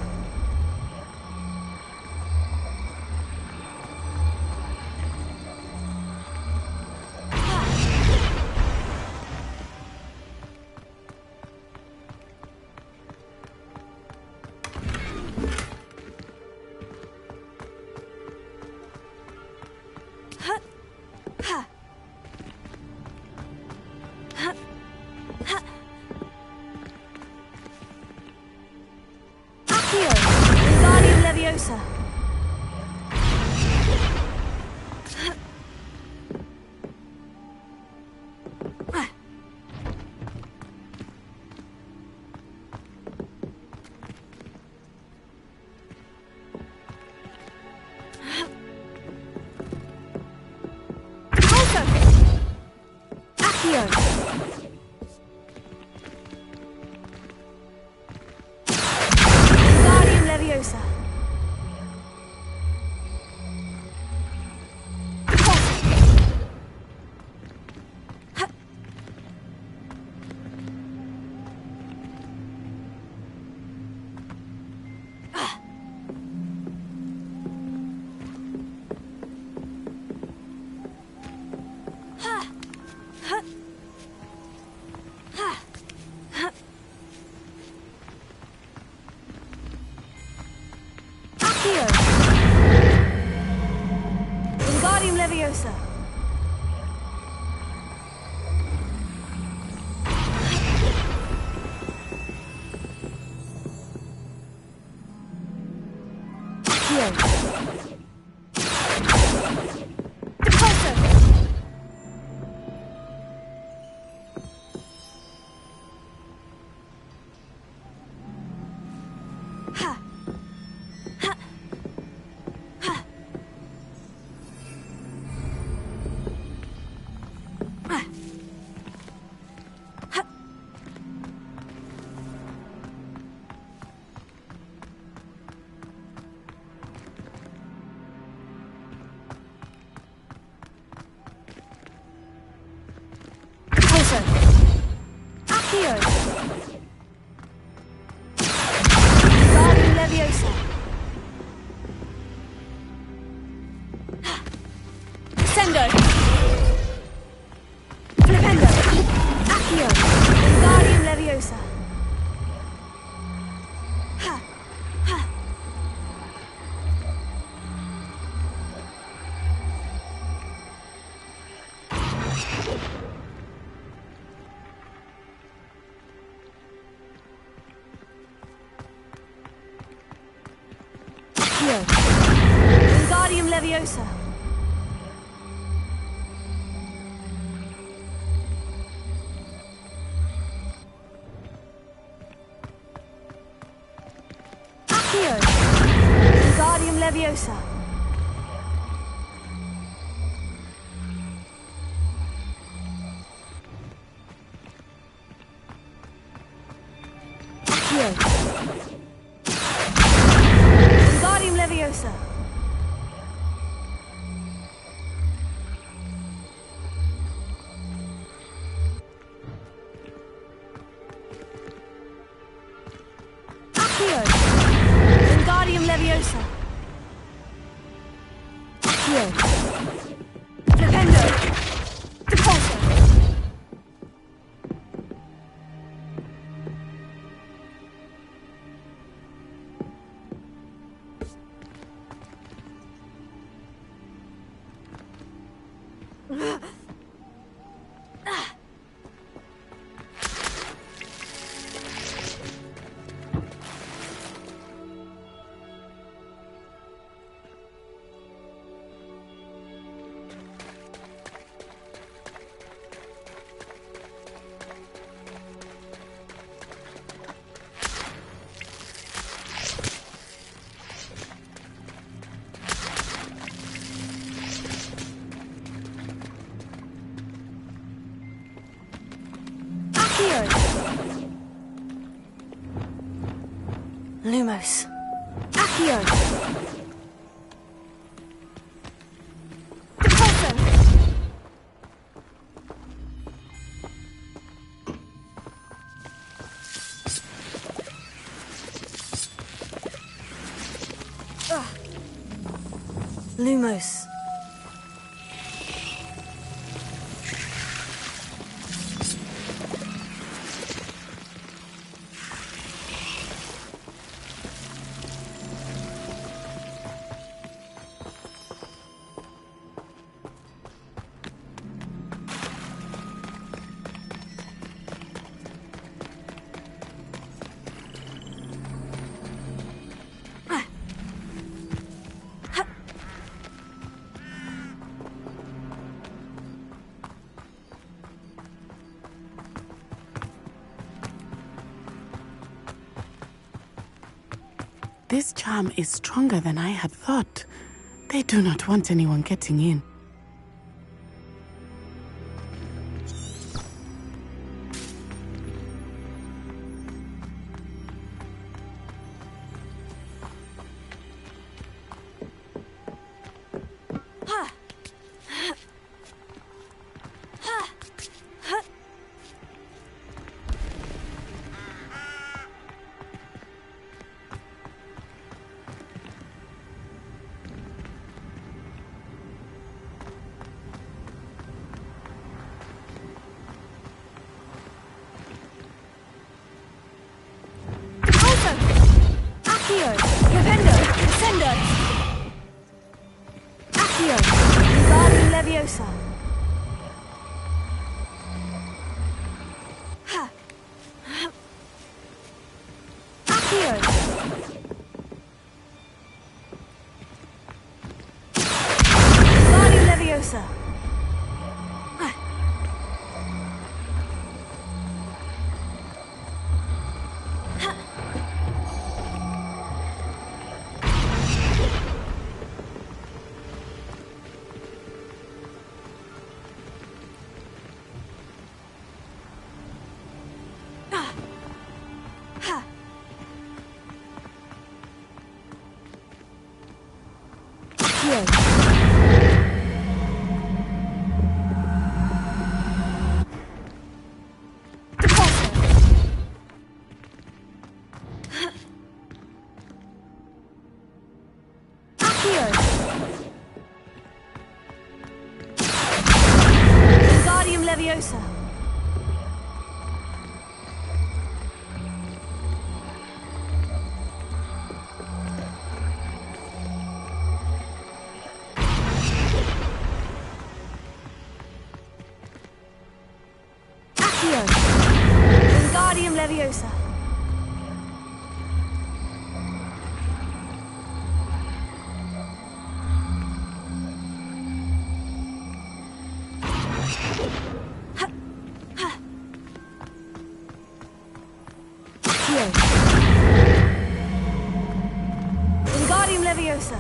Wingardium Leviosa. Wingardium Leviosa. Wingardium Leviosa. Wingardium Leviosa. Sendo. Flipendo. Accio. Wingardium Leviosa. Wingardium Leviosa. Accio. Wingardium Leviosa. Accio. Wingardium Leviosa. Accio. Wingardium Leviosa. Accio. Flipendo. Defaulto. Lumos. Accio. Depulso. Lumos. This charm is stronger than I had thought. They do not want anyone getting in. Accio. Defendo. Descendo. Accio. Wingardium Leviosa. Accio. Wingardium Leviosa. Wingardium Leviosa. Accio. Wingardium Leviosa. Wingardium Leviosa.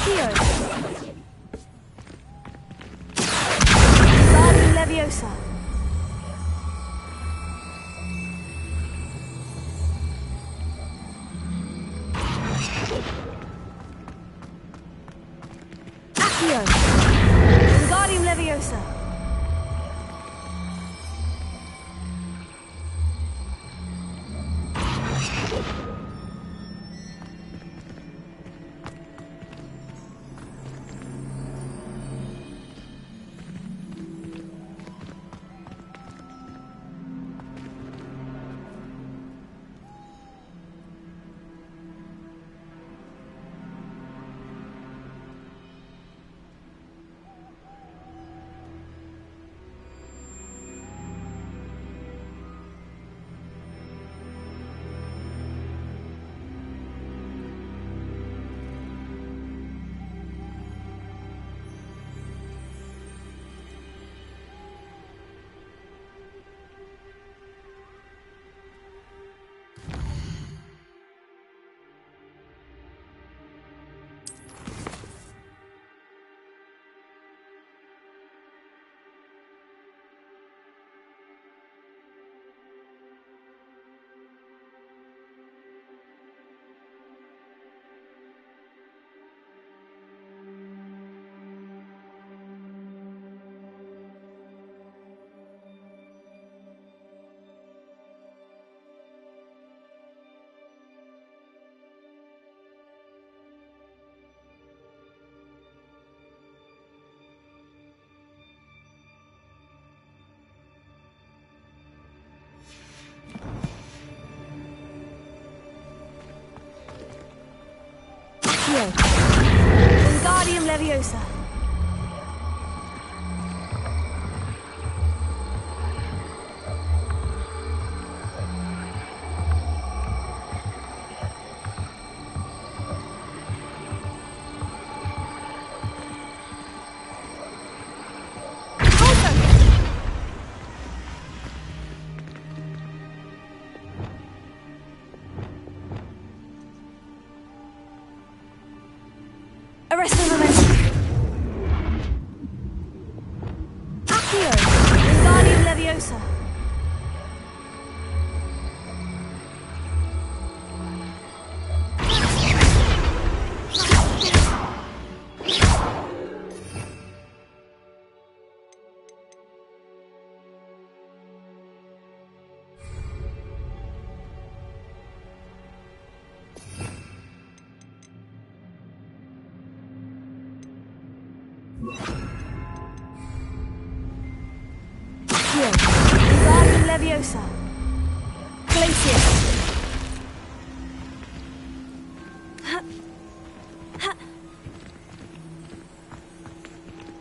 Accio! Wingardium Leviosa! Accio! Wingardium Leviosa! Wingardium Leviosa! Arrest the momentum! Accio! Wingardium Leviosa! Wingardium Leviosa! Glacius!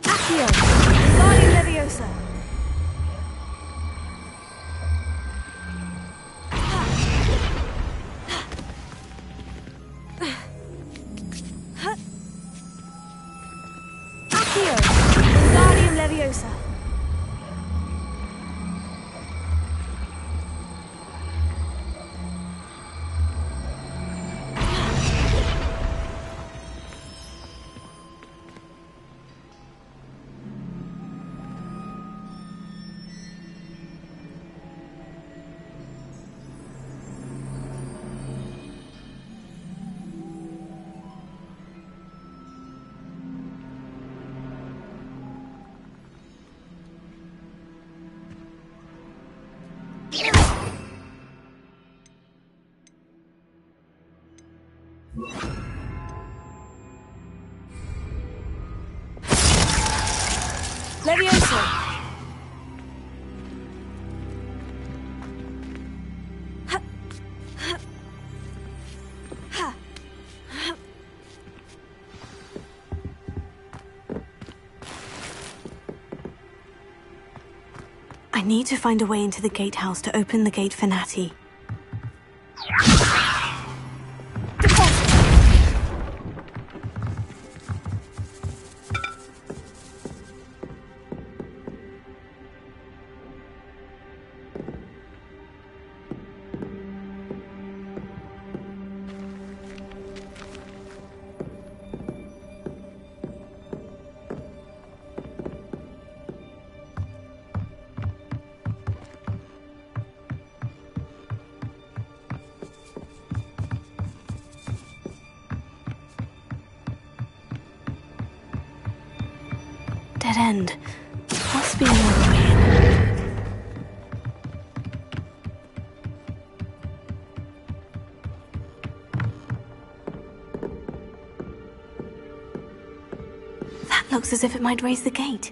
Accio! Wingardium Leviosa! Accio! Wingardium Leviosa! Leviosa! I need to find a way into the gatehouse to open the gate for Natty. dead end. Must be another way in. That looks as if it might raise the gate.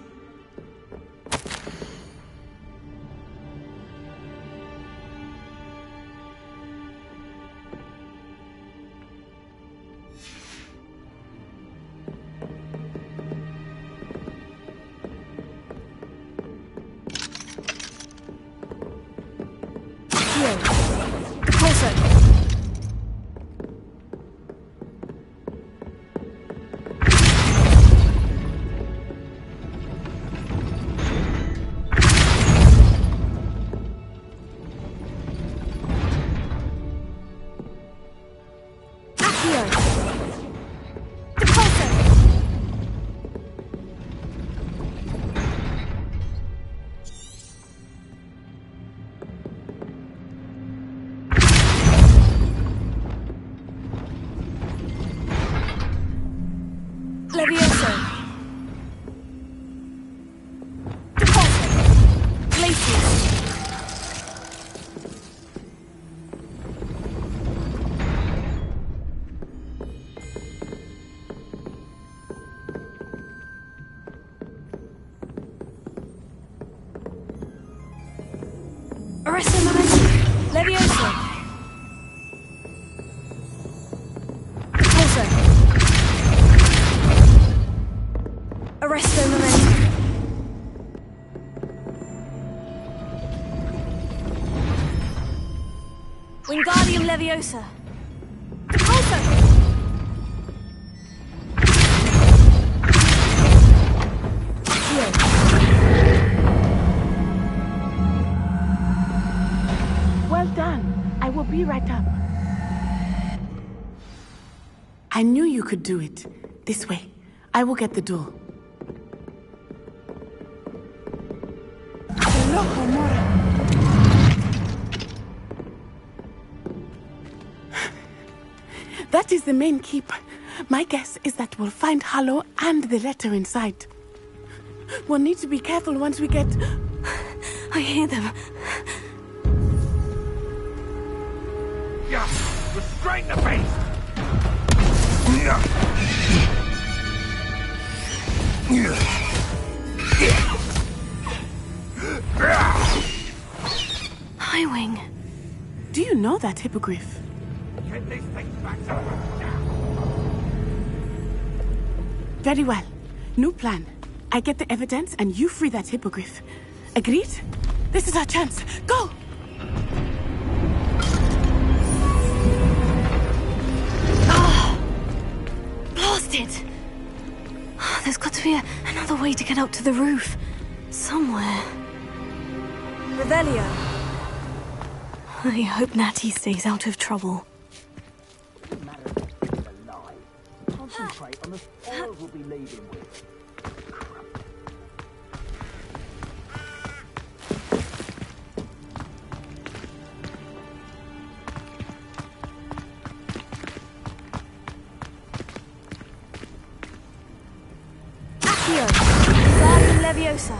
Wingardium Leviosa. Well done. I will be right up. I knew you could do it. This way. I will get the door. That is the main keep. My guess is that we'll find Hollow and the letter inside. We'll need to be careful once we get... I hear them. Yeah, restrain the beast! Highwing. Do you know that hippogriff? Get this thing back to now. Very well. New plan. I get the evidence and you free that hippogriff. Agreed? This is our chance. Go! Blasted! There's got to be another way to get up to the roof. Somewhere. Revelio. I hope Natty stays out of trouble. Concentrate on the spoils we'll be leaving with. Accio. Wingardium Leviosa.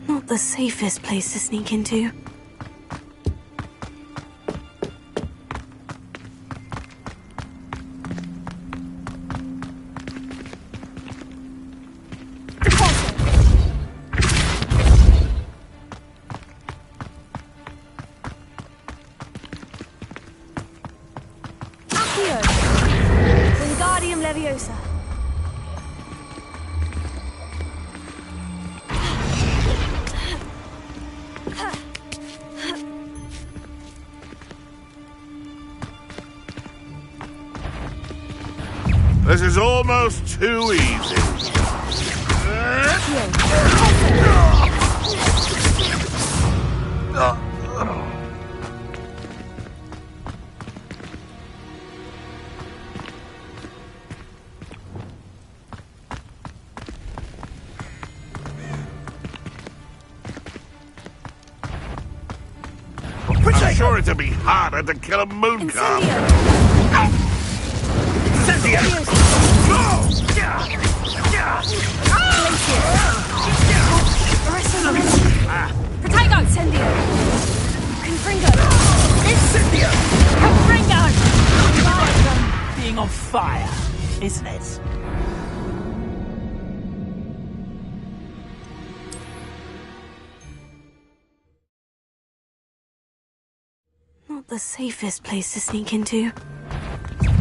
Not the safest place to sneak into. Accio. Wingardium Leviosa. This is almost too easy. I'm sure it'd be harder to kill a moon calf. Incendio! Potato! Incendio! Confringo! Incendio! Confringo! Being on fire, isn't it? Not the safest place to sneak into.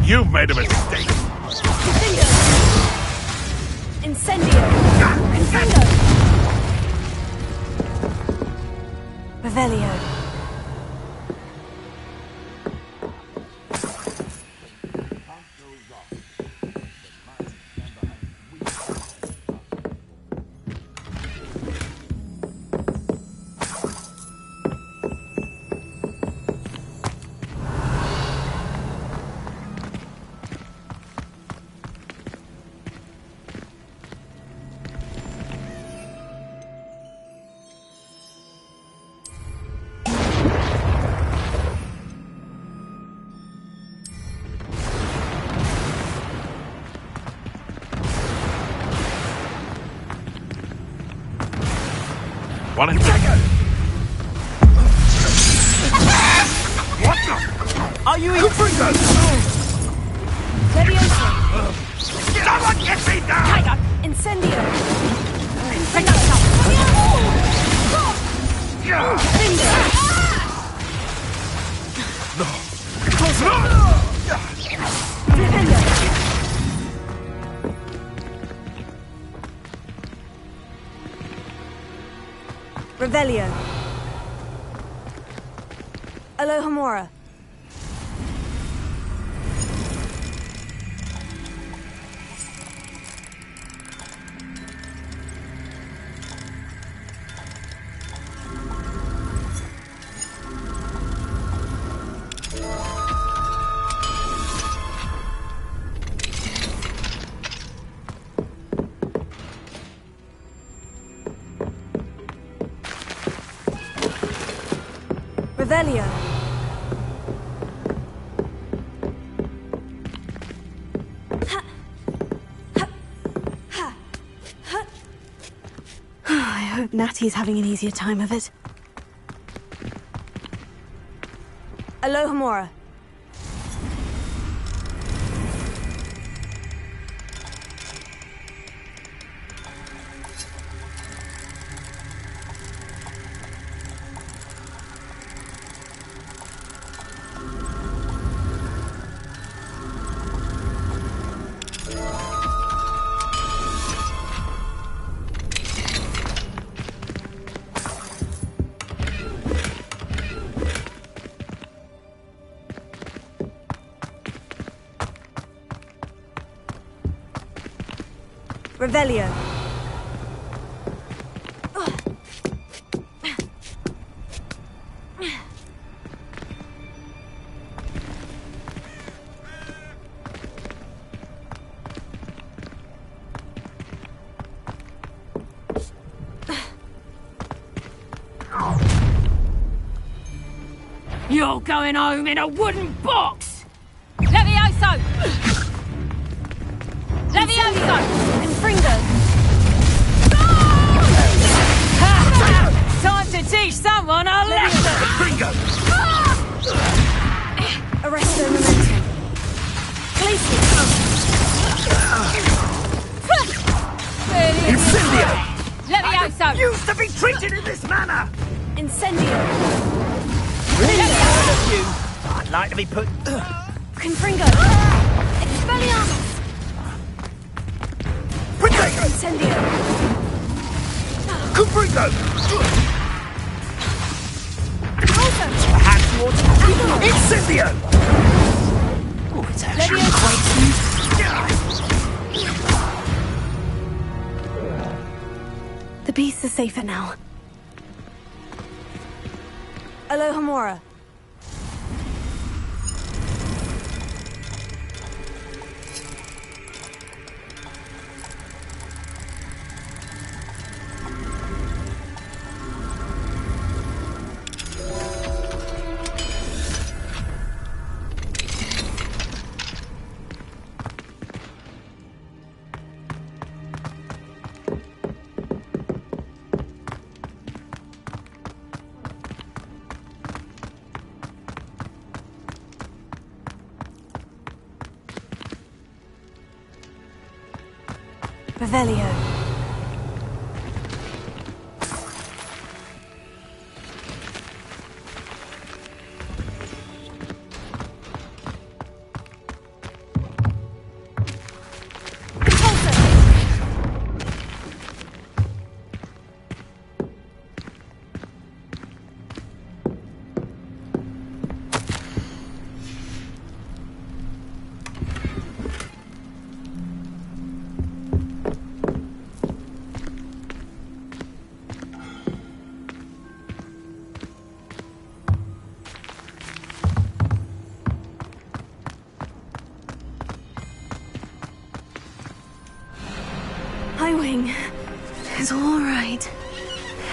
You've made a mistake. Incendio! Confringo! Revelio. Want him to... What the? Are you in? Leviosa. Someone get me down! Tiger! Incendio! Revelio. Alohomora. Revelio. I hope Natty's having an easier time of it. Alohomora. Revelio. You're going home in a wooden box! Levioso! Levioso! Confringo! Time to teach someone a lesson! Bingo! Arresto momentum. Glacier! Incendio! Levioso! Used to be treated in this manner! Incendio! I'd like to be put... Confringo! Expelliarmus! Incendio! Confringo! Perhaps you ought to... Incendio! Oh, it's actually quite... beasts are safer now. Alohomora. Revelio. Highwing. It's all right.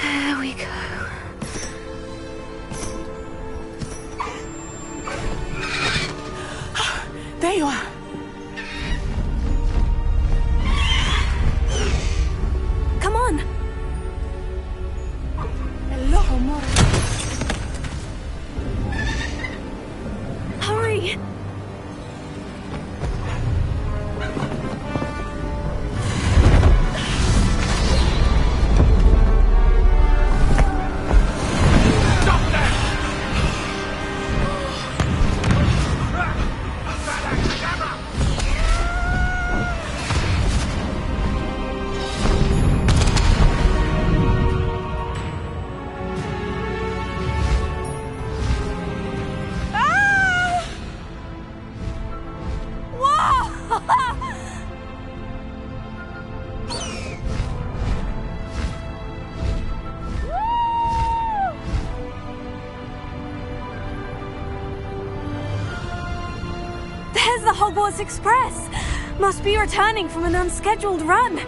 There we go. There you are. Come on. Alohomora. Hurry. There's the Hogwarts Express! Must be returning from an unscheduled run.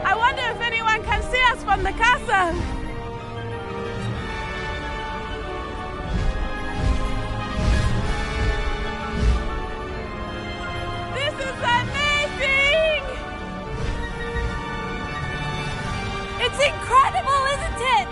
I wonder if anyone can see us from the castle. This is amazing! It's incredible, isn't it?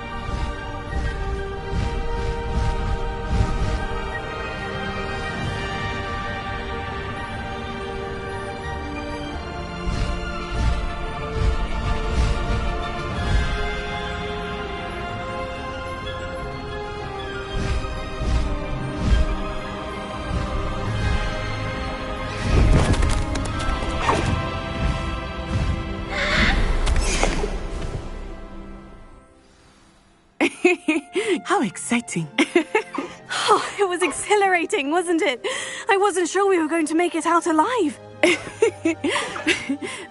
How exciting. Oh, it was exhilarating, wasn't it? I wasn't sure we were going to make it out alive.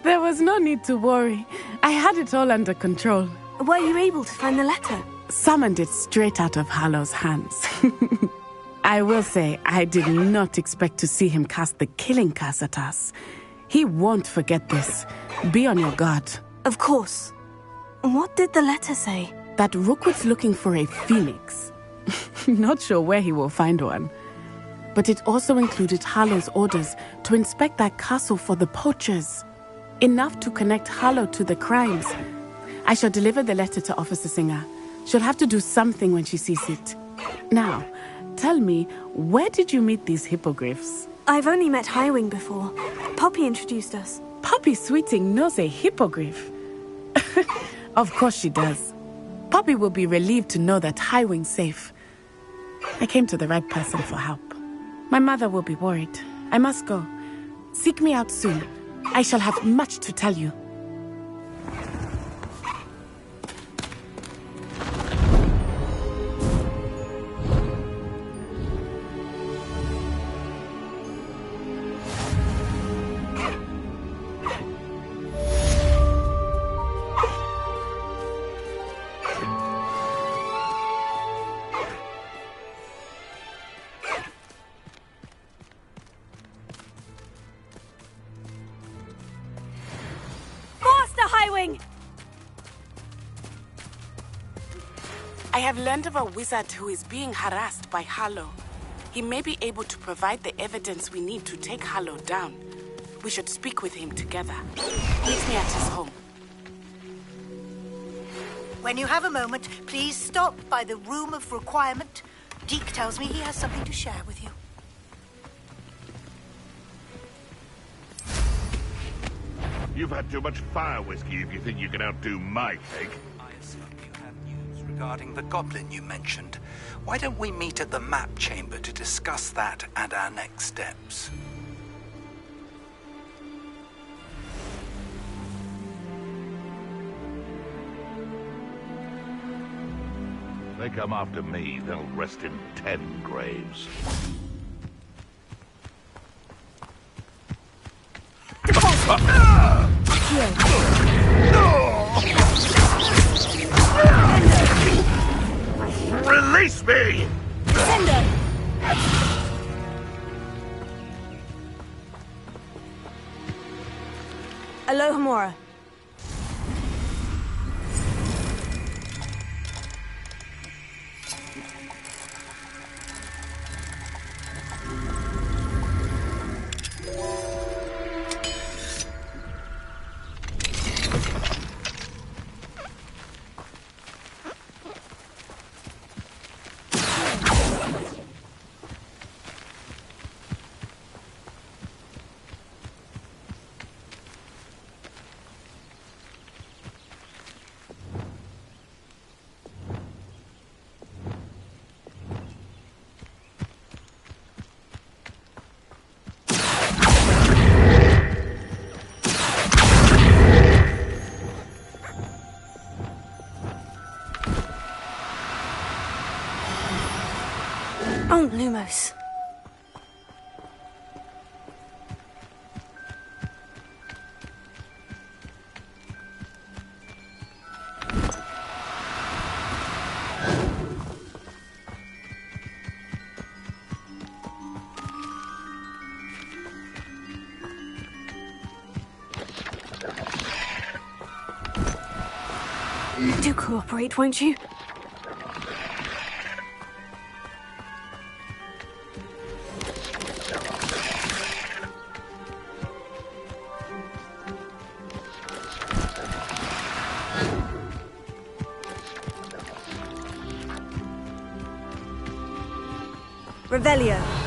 There was no need to worry. I had it all under control. Were you able to find the letter? Summoned it straight out of Hallow's hands. I will say, I did not expect to see him cast the killing curse at us. He won't forget this. Be on your guard. Of course. What did the letter say? That Rookwood's looking for a phoenix. Not sure where he will find one. But it also included Hallow's orders to inspect that castle for the poachers. Enough to connect Hallow to the crimes. I shall deliver the letter to Officer Singer. She'll have to do something when she sees it. Now, tell me, where did you meet these hippogriffs? I've only met Highwing before. Poppy introduced us. Poppy Sweeting knows a hippogriff. Of course she does. Poppy will be relieved to know that Highwing's safe. I came to the right person for help. My mother will be worried. I must go. Seek me out soon. I shall have much to tell you. I have learned of a wizard who is being harassed by Harlow. He may be able to provide the evidence we need to take Harlow down. We should speak with him together. Meet me at his home. When you have a moment, please stop by the Room of Requirement. Deke tells me he has something to share with you. You've had too much fire whiskey if you think you can outdo my cake. I assume you have news regarding the goblin you mentioned. Why don't we meet at the map chamber to discuss that and our next steps? They come after me, they'll rest in 10 graves. Release me! Alohomora. Oh, Lumos. Do cooperate, won't you? Revelio.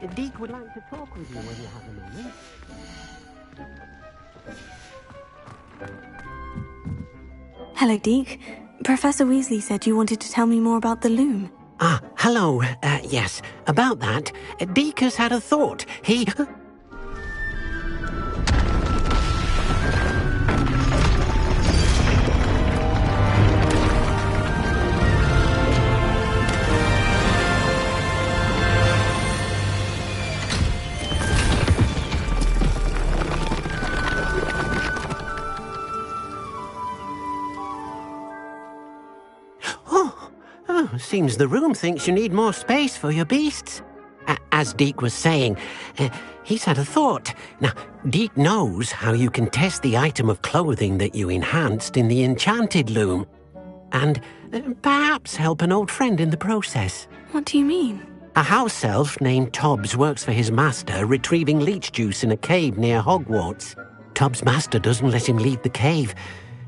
Deke would like to talk with you when you have a moment. Hello, Deke. Professor Weasley said you wanted to tell me more about the loom. Ah, hello. Yes, about that. Deke has had a thought. He... Seems the room thinks you need more space for your beasts. As Deke was saying, he's had a thought. Now, Deke knows how you can test the item of clothing that you enhanced in the enchanted loom. And perhaps help an old friend in the process. What do you mean? A house elf named Tobbs works for his master, retrieving leech juice in a cave near Hogwarts. Tobbs' master doesn't let him leave the cave,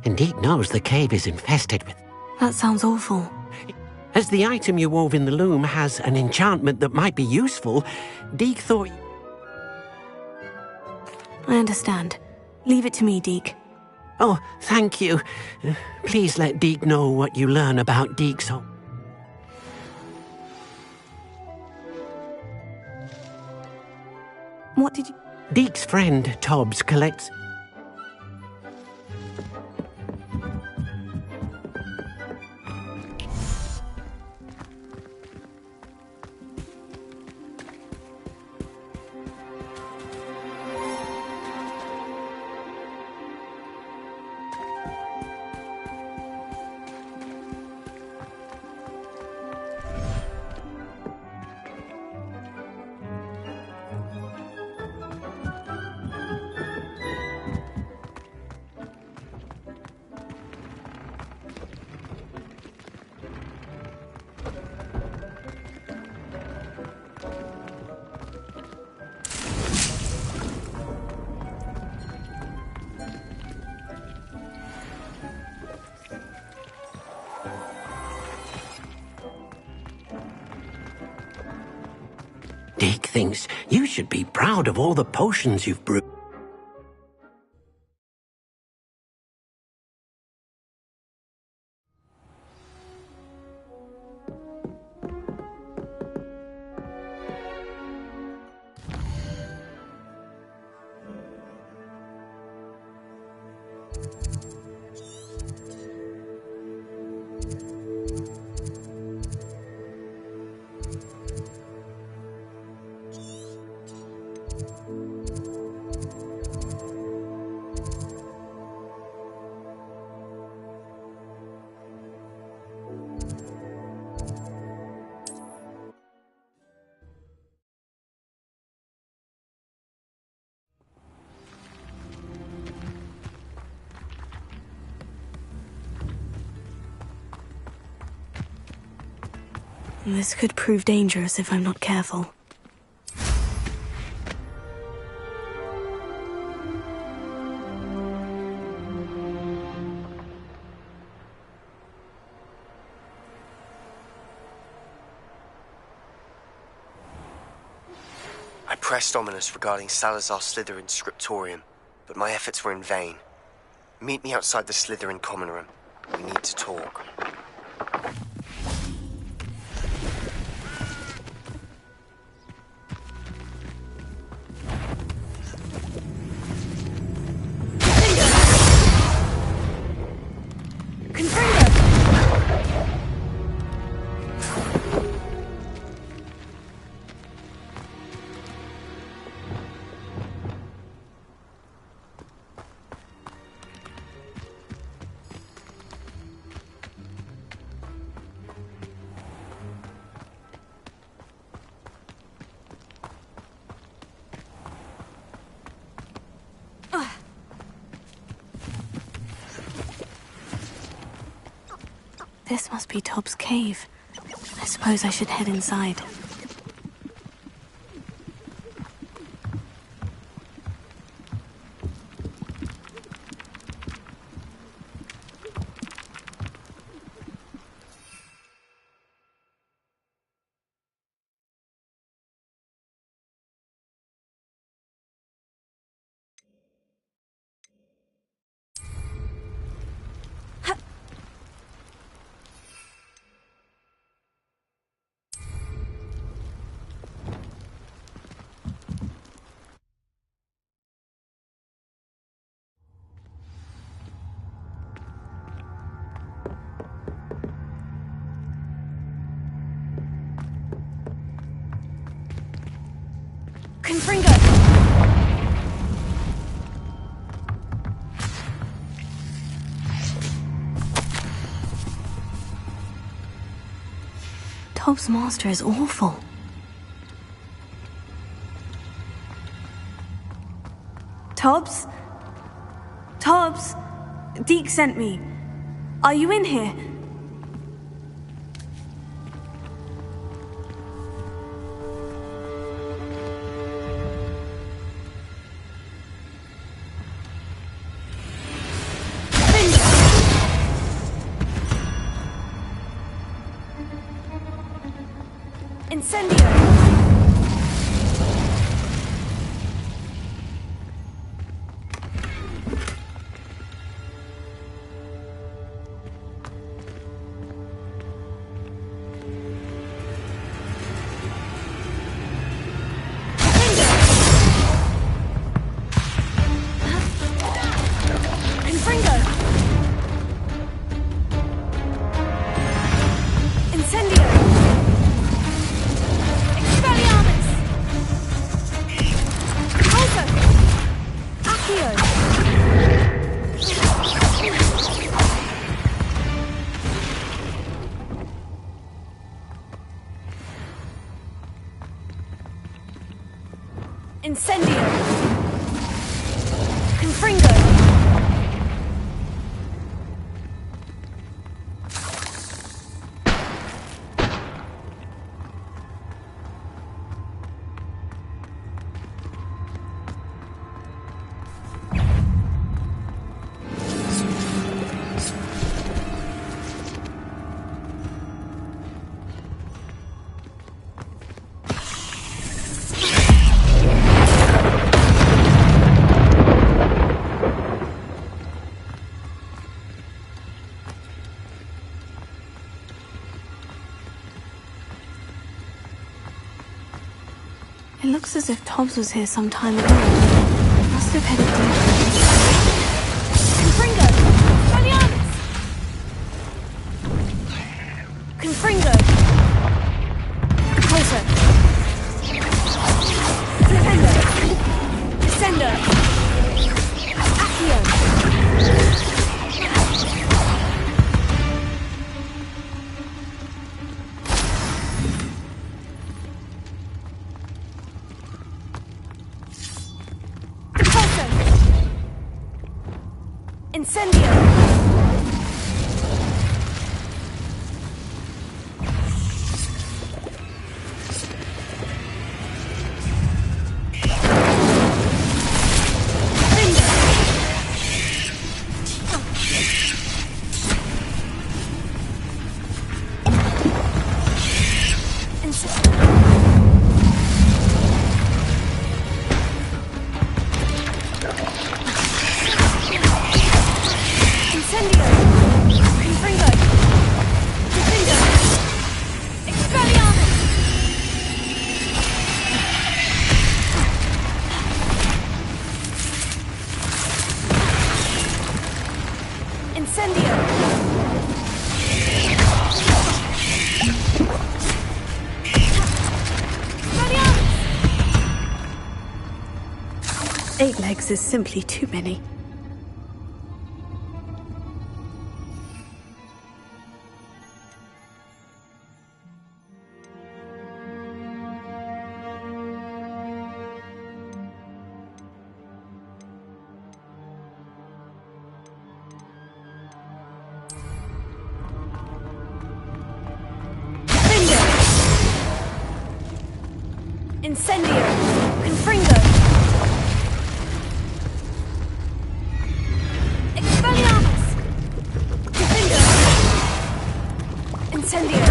and Deke knows the cave is infested with... That sounds awful. As the item you wove in the loom has an enchantment that might be useful, Deke thought... I understand. Leave it to me, Deke. Oh, thank you. Please let Deke know what you learn about Deke's home. What did you... Deke's friend, Tobbs, collects... Deke thinks you should be proud of all the potions you've brewed. This could prove dangerous if I'm not careful. I pressed ominous regarding Salazar Slytherin's scriptorium, but my efforts were in vain. Meet me outside the Slytherin common room. We need to talk. This must be Tobbs' cave. I suppose I should head inside. Confringo! Tobbs' master is awful. Tobbs? Tobbs? Deke sent me. Are you in here? Incendio! Incendio! Confringo! It looks as if Tobbs was here some time ago. Must have headed deeper. Confringo! Expelliarmus! Confringo! Closer! Defendo! Descendo! Accio! Incendio! Eight legs is simply too many. Incendio! Confringo! Expelliarmus! Defendo! Incendio!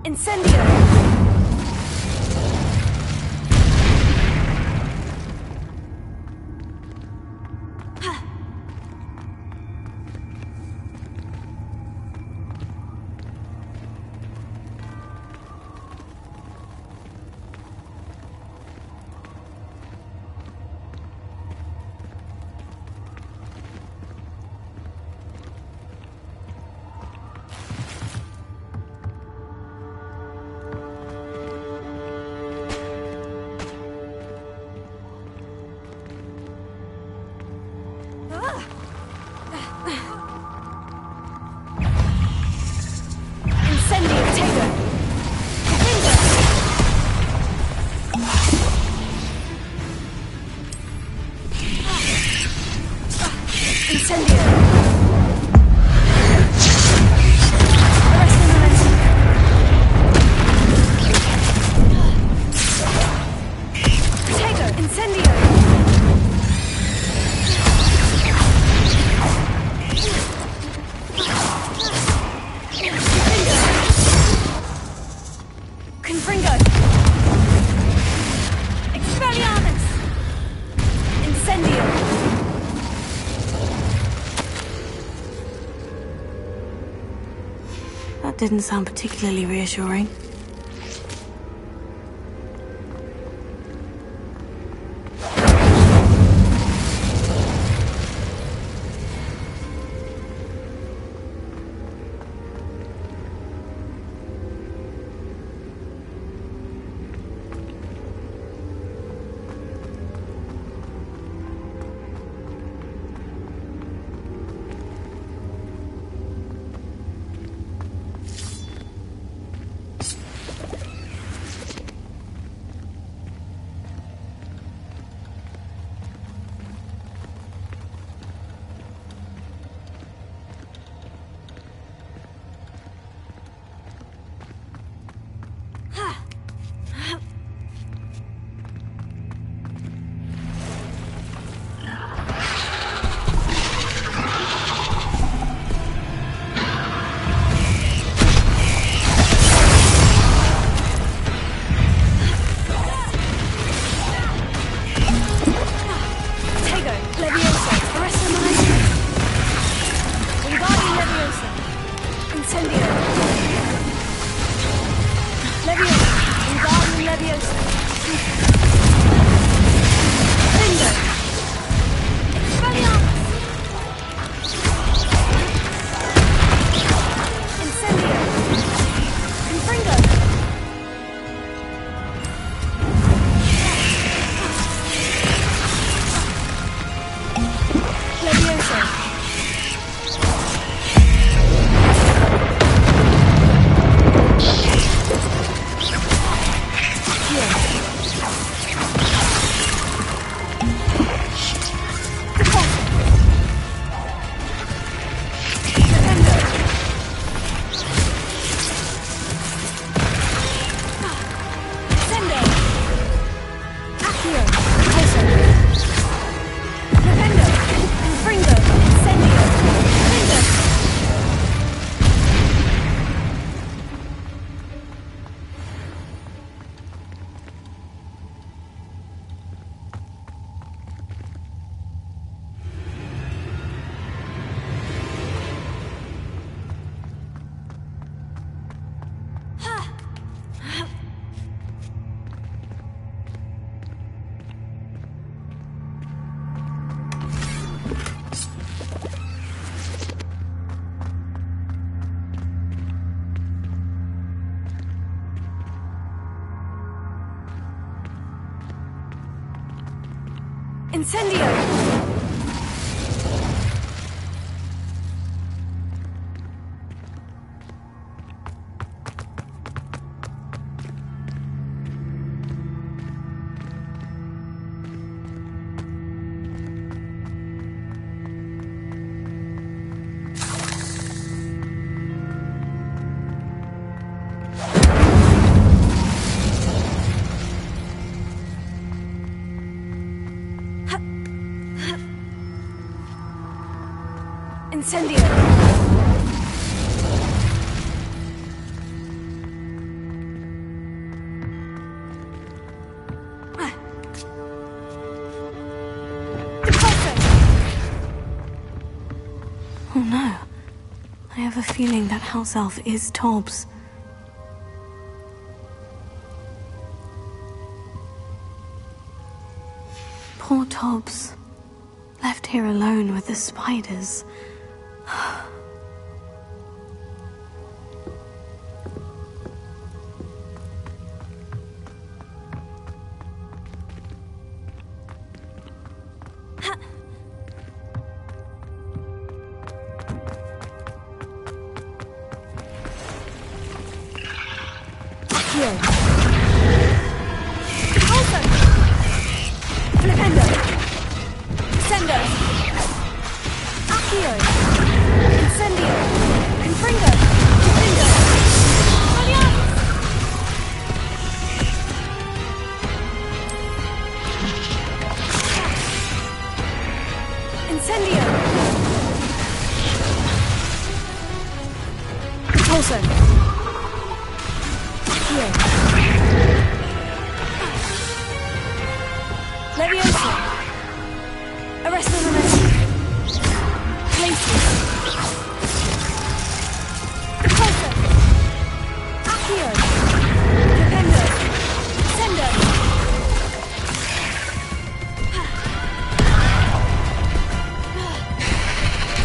Incendio! Incendio, Tato! Incendio! That didn't sound particularly reassuring. Incendio! Incendio! Oh no. I have a feeling that house elf is Tobbs. Poor Tobbs. Left here alone with the spiders. Defendo! Accio! Incendio! Confringo! Defendo! Valiant! Incendio! Repulso! Accio! Levioso! Arresto Momentum! Glacius! Repulso! Accio! Defendo! Sendo!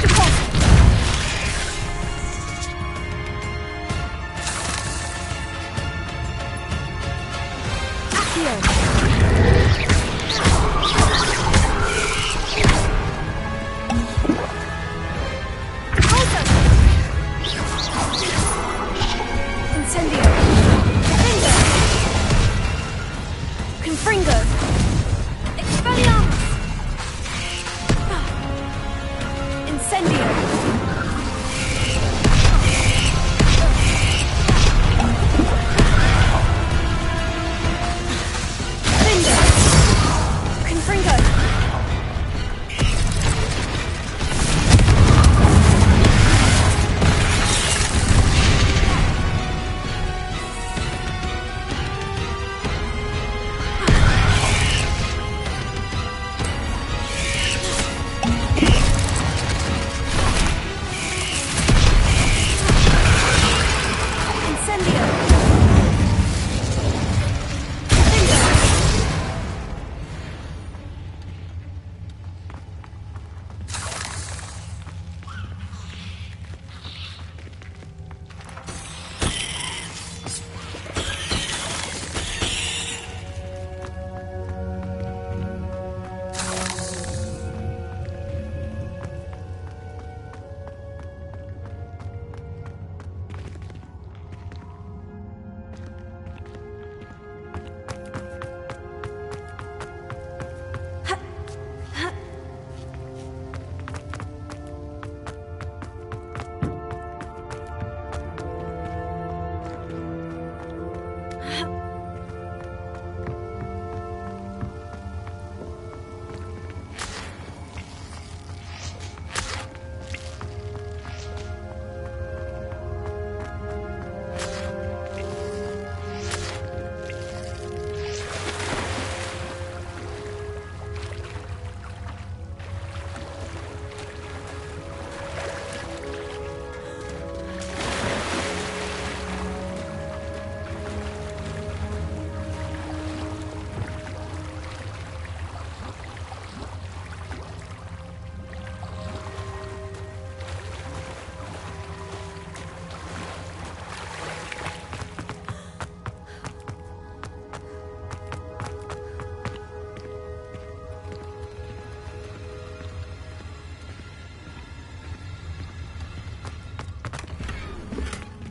Repulso! Accio! Incendio! Defendo! Confringo! Expelliarmus! Incendio! Defendo! Confringo! Incendio!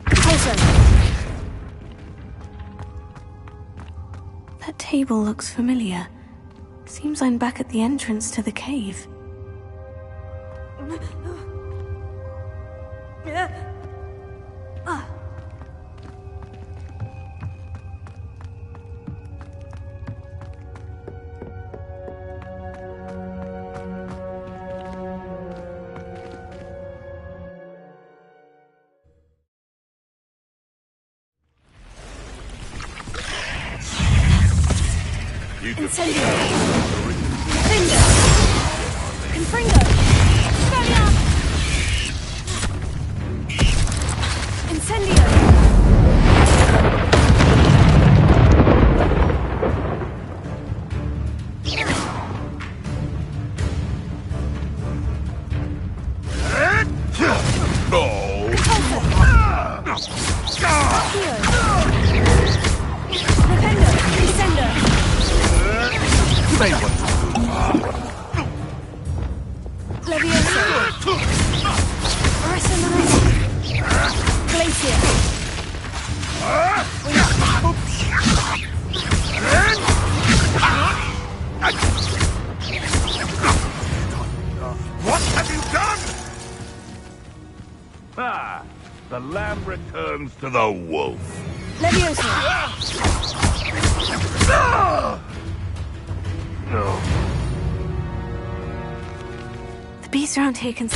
Defendo! That table looks familiar. Seems I'm back at the entrance to the cave. Incendio! Defendo! Confringo! Expelliarmus! Incendio! Make Ha! The lamb returns to the wolf. Leviosa! The beast around here can...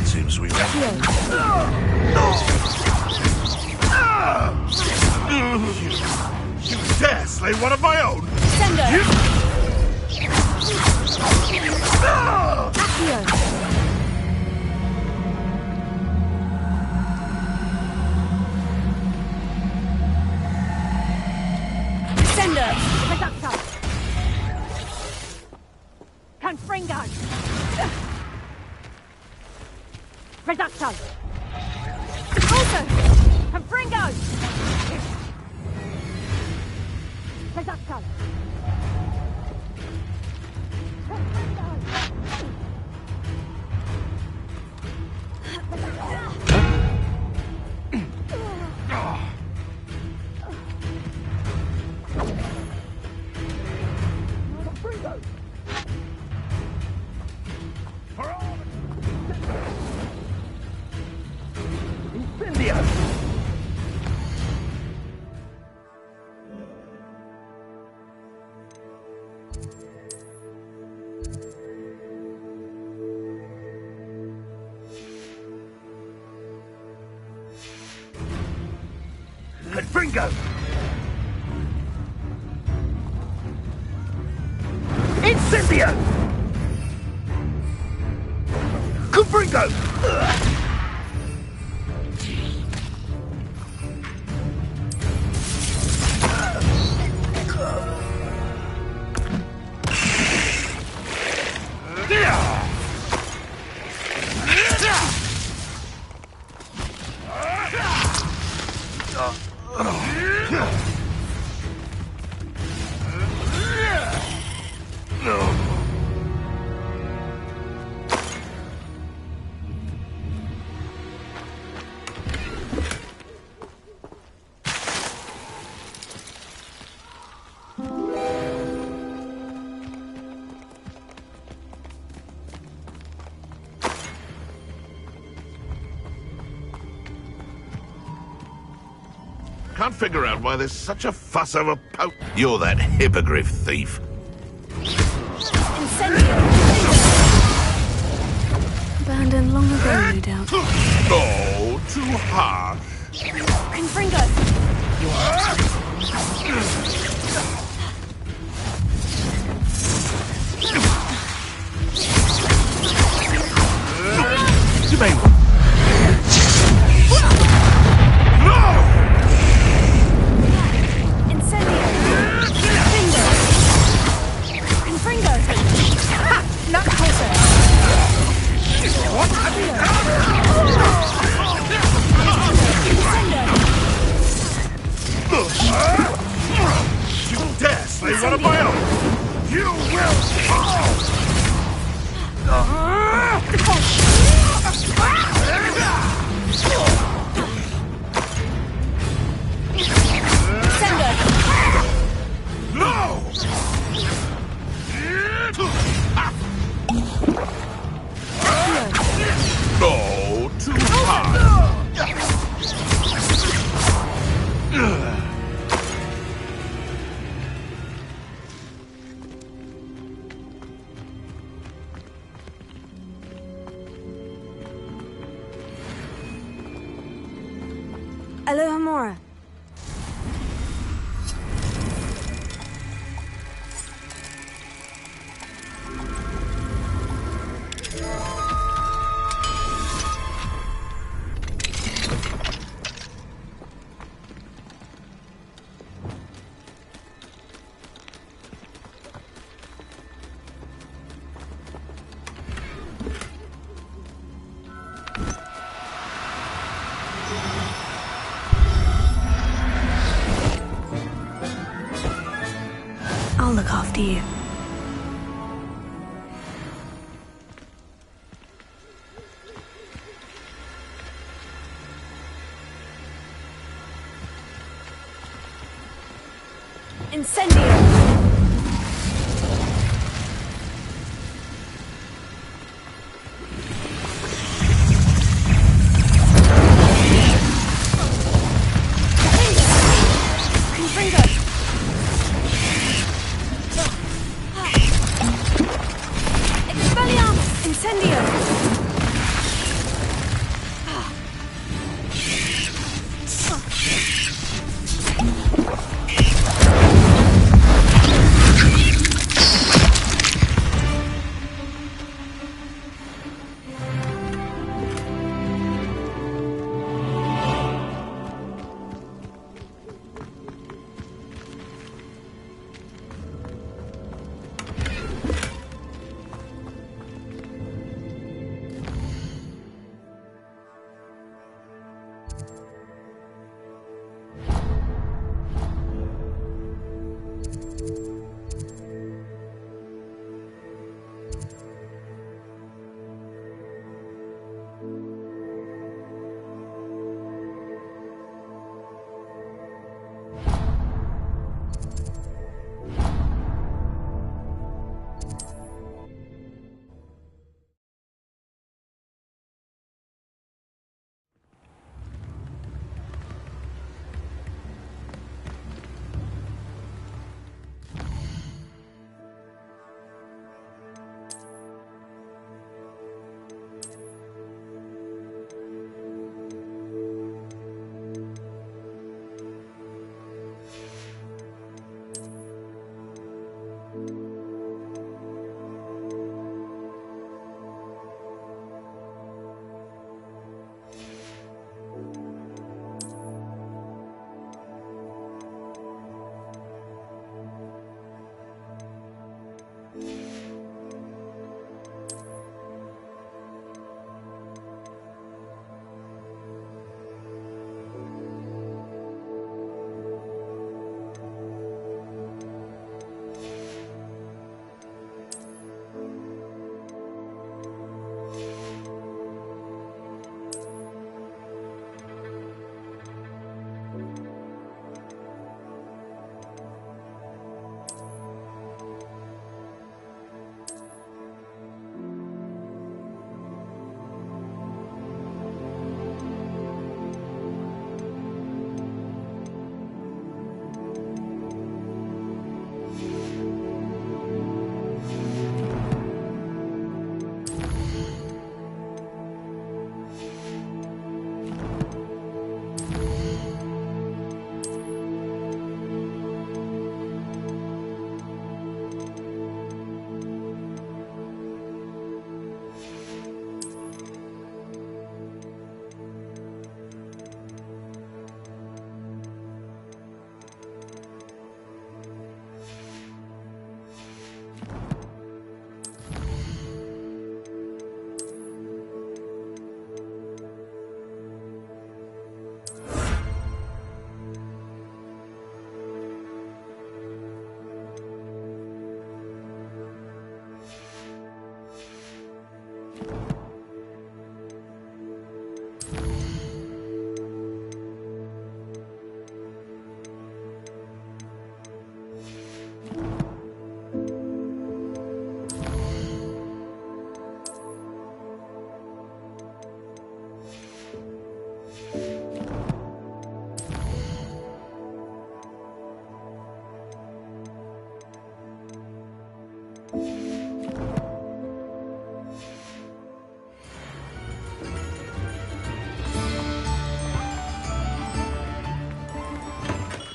Seems we went. You dare slay one of my own? Sendo! Sendo! Confringo! Reducto! Also! Confringo! Reducto! Confringo! Incendio! Confringo! Can't figure out why there's such a fuss over Pope. You're that hippogriff thief. Incendio! Abandoned long ago, no doubt. Oh, too harsh. Confringo! You may... Alohomora. I'll look after you. Incendio!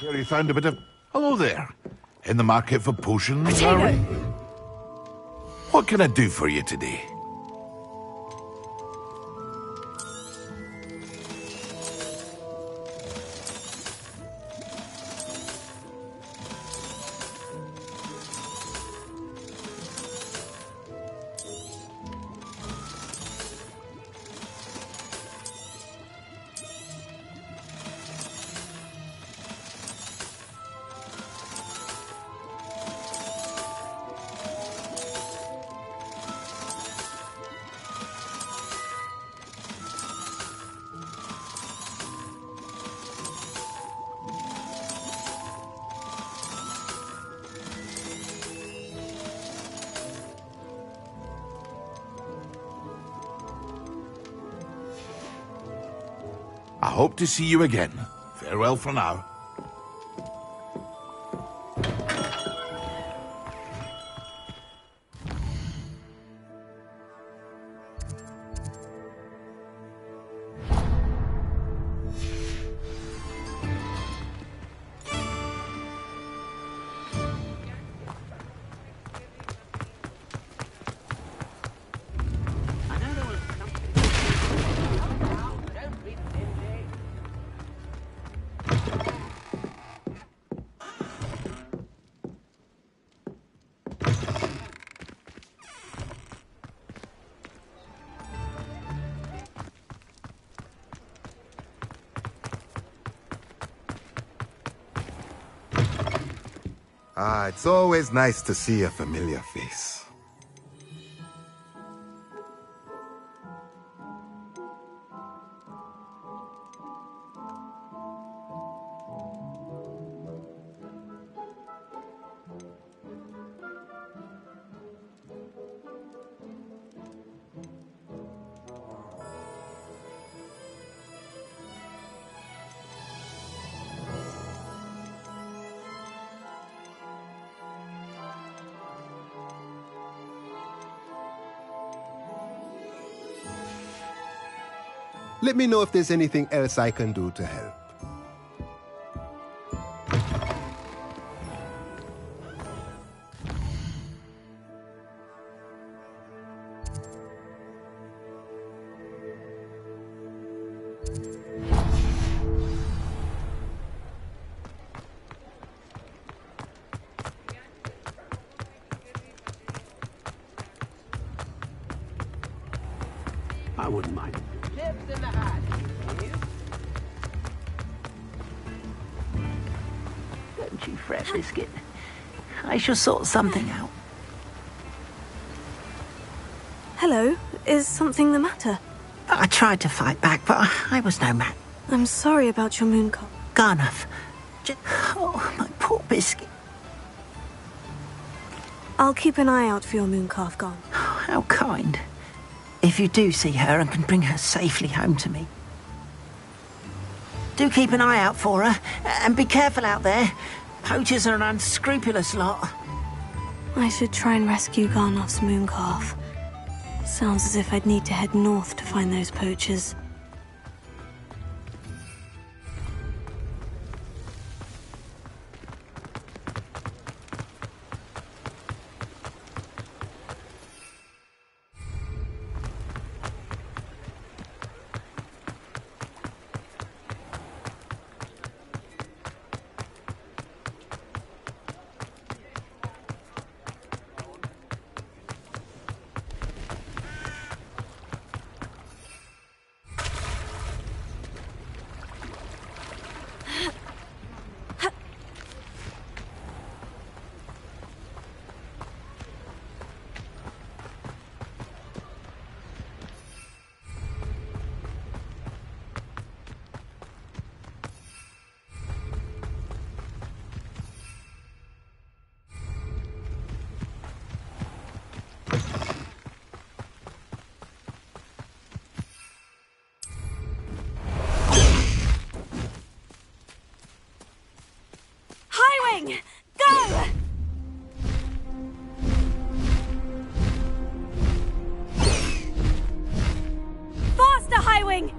Sure you found a bit of... Hello there. In the market for potions, Potato. are we? What can I do for you today? I hope to see you again. Farewell for now. Ah, it's always nice to see a familiar face. Let me know if there's anything else I can do to help. I wouldn't mind. Chips in the hat. Don't you fret, Biscuit. I shall sort something out. Hello, is something the matter? I tried to fight back, but I was no match. I'm sorry about your moon calf. Garnuff. Oh, my poor Biscuit. I'll keep an eye out for your moon calf, Garn. How kind. If you do see her and can bring her safely home to me. Do keep an eye out for her, and be careful out there. Poachers are an unscrupulous lot. I should try and rescue Garnoff's moon calf. Sounds as if I'd need to head north to find those poachers. Highwing! Go! Faster, Highwing!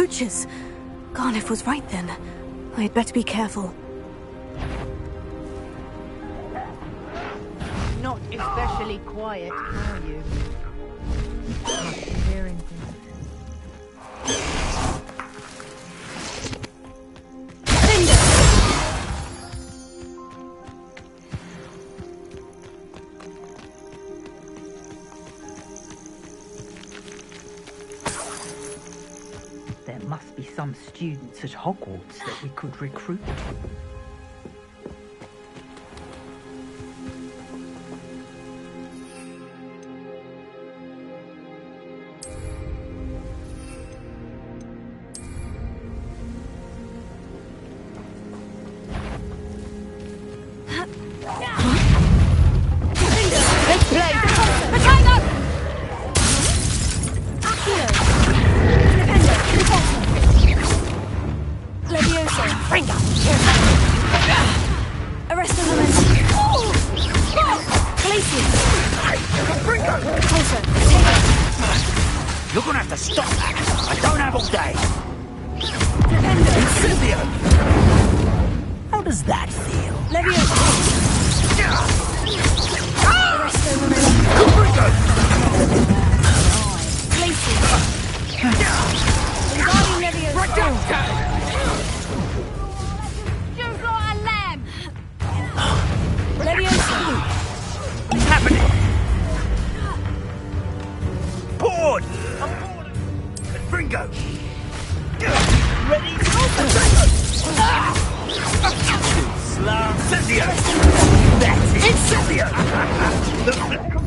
poachers! Garniff was right then. I'd better be careful. Not especially quiet, are you? Must be hearing things. There must be some students at Hogwarts that we could recruit. You're gonna have to stop that. I don't have all day. Incendio! How does that feel? Choose like a lamb! What's happening? Bored! I'm bored! Ringo! Ready? Slam! Incendio! That's it! Incendio!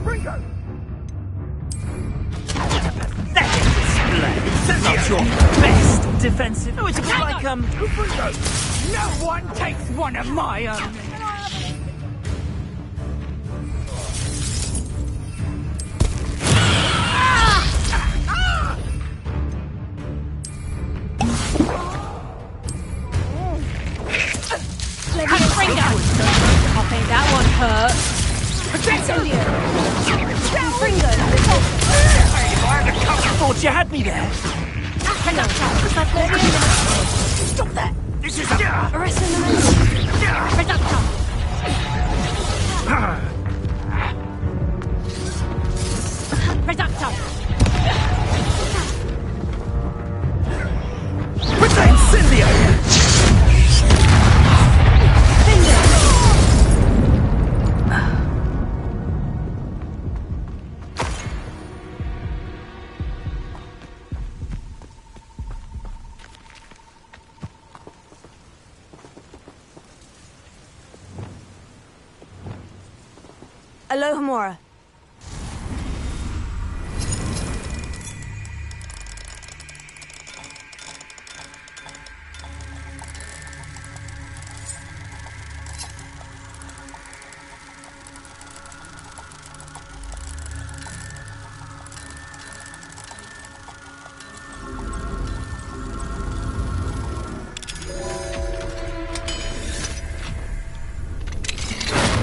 Ringo! Pathetic display! Not your best defensive. Oh, it's a bit like, Ringo! No one takes one of my own! I think that one hurt. Incendio! Fringo! I thought you had me there. Stop that! This is a... Arrest in the middle. Reductor! Reductor! With the Incendio! Alohomora.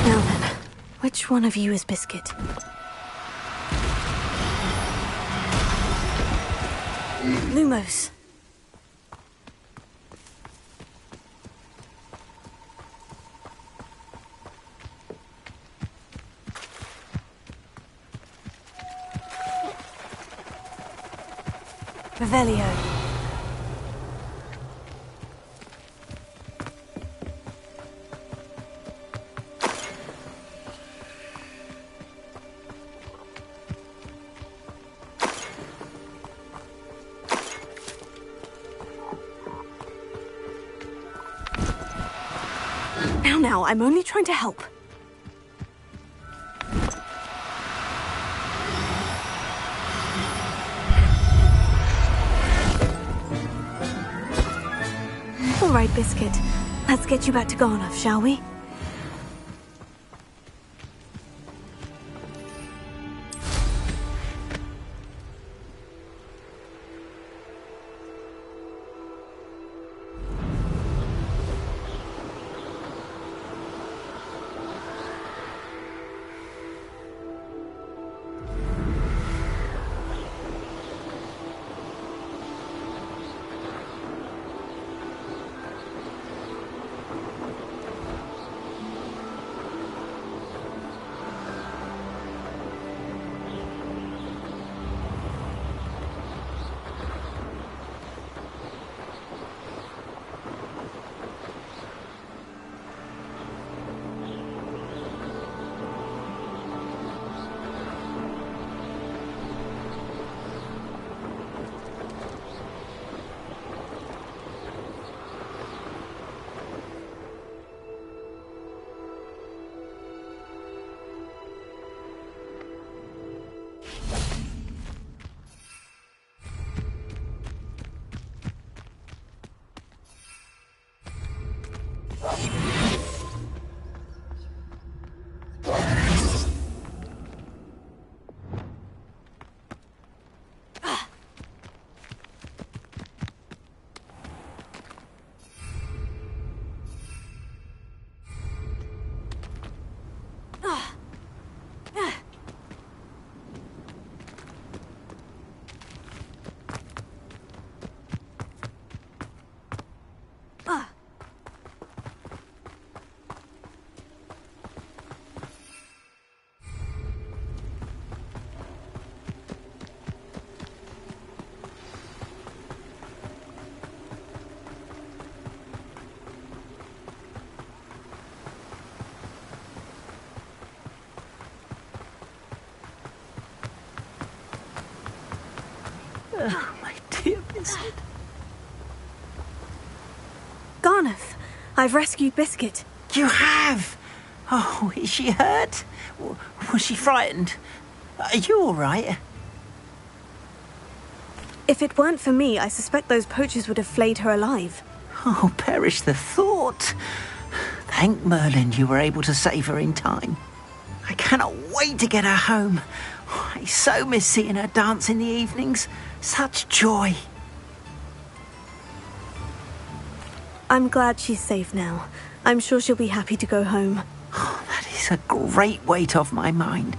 Now then, which one of you is Biscuit? Lumos. Revelio. Now, I'm only trying to help. All right, Biscuit. Let's get you back to Garniff, shall we? Oh, my dear Biscuit. Garneth, I've rescued Biscuit. You have? Oh, is she hurt? Was she frightened? Are you all right? If it weren't for me, I suspect those poachers would have flayed her alive. Oh, perish the thought. Thank Merlin you were able to save her in time. I cannot wait to get her home. I so miss seeing her dance in the evenings. Such joy. I'm glad she's safe now. I'm sure she'll be happy to go home. Oh, that is a great weight off my mind.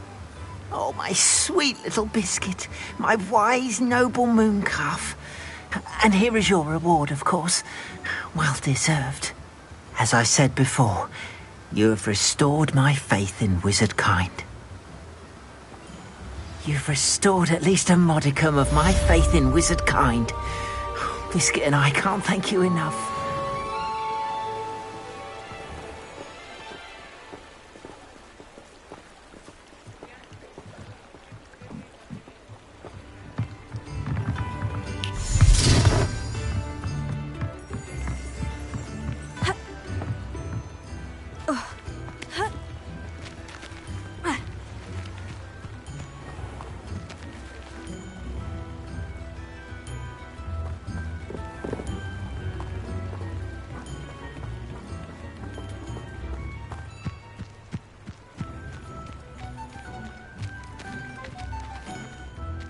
Oh, my sweet little Biscuit, my wise, noble moon calf. And here is your reward, of course. Well deserved. As I said before, you have restored my faith in wizard kind. You've restored at least a modicum of my faith in wizard kind. Biscuit and I can't thank you enough.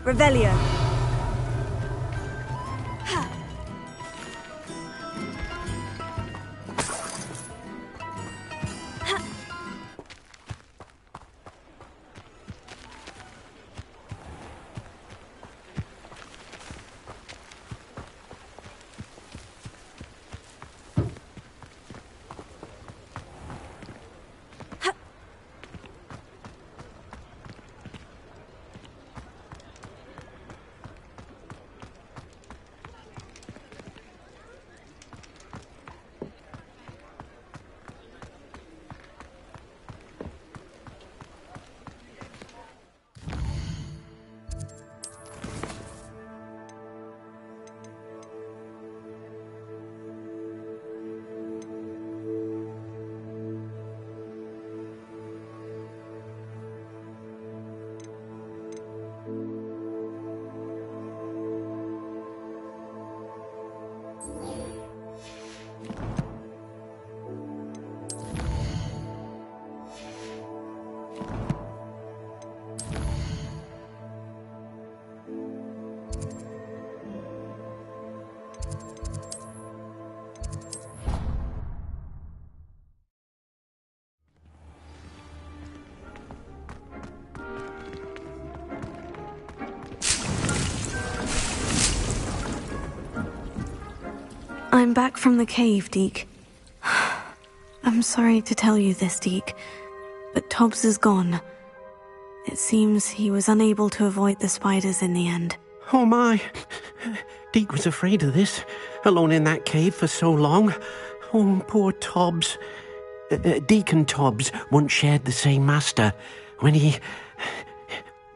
Revelio. I'm back from the cave, Deke. I'm sorry to tell you this, Deke, but Tobbs is gone. It seems he was unable to avoid the spiders in the end. Oh my! Deke was afraid of this, alone in that cave for so long. Oh, poor Tobbs. Deke and Tobbs once shared the same master. When he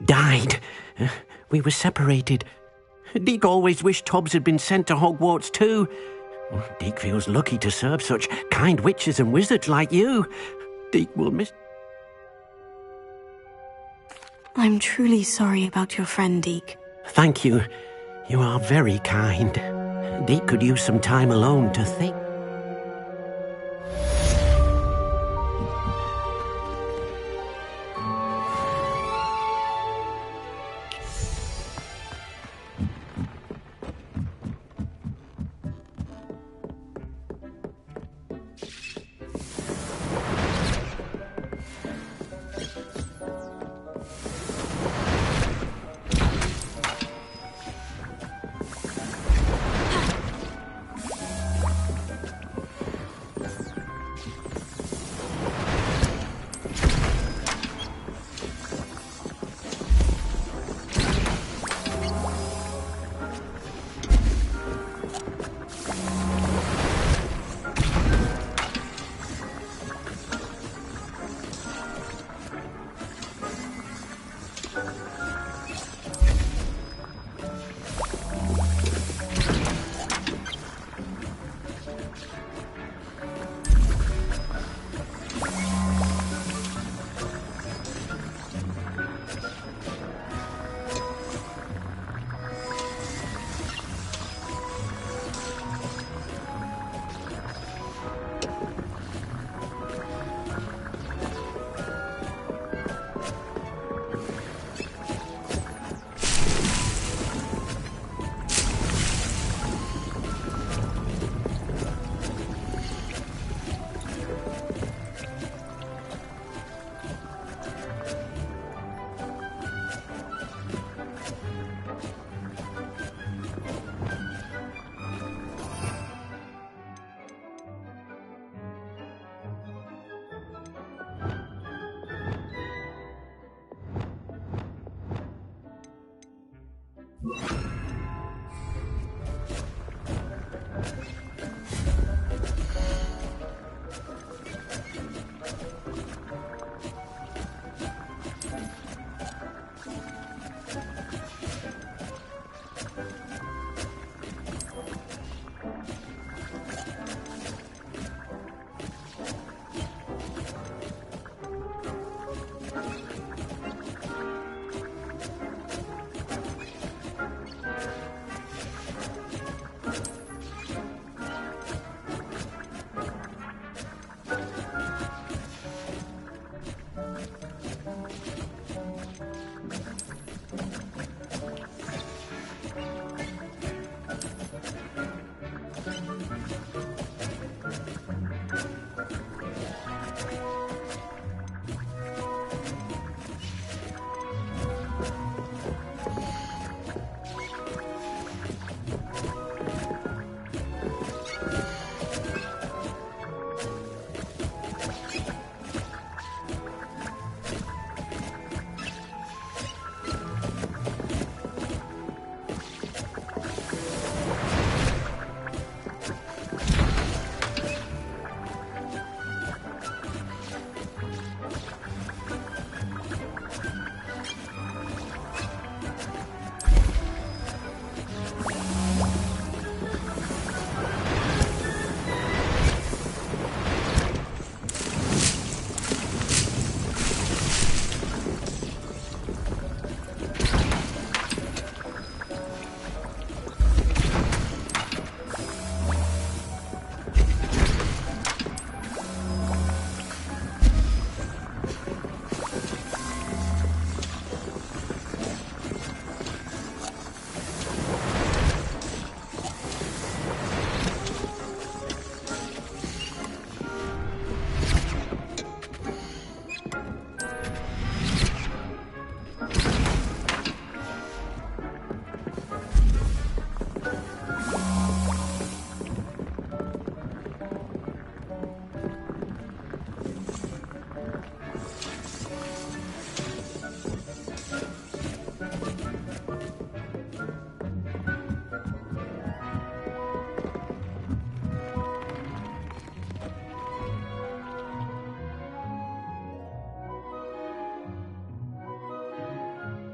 died, we were separated. Deke always wished Tobbs had been sent to Hogwarts too. Deke feels lucky to serve such kind witches and wizards like you. Deke will miss... I'm truly sorry about your friend, Deke. Thank you. You are very kind. Deke could use some time alone to think.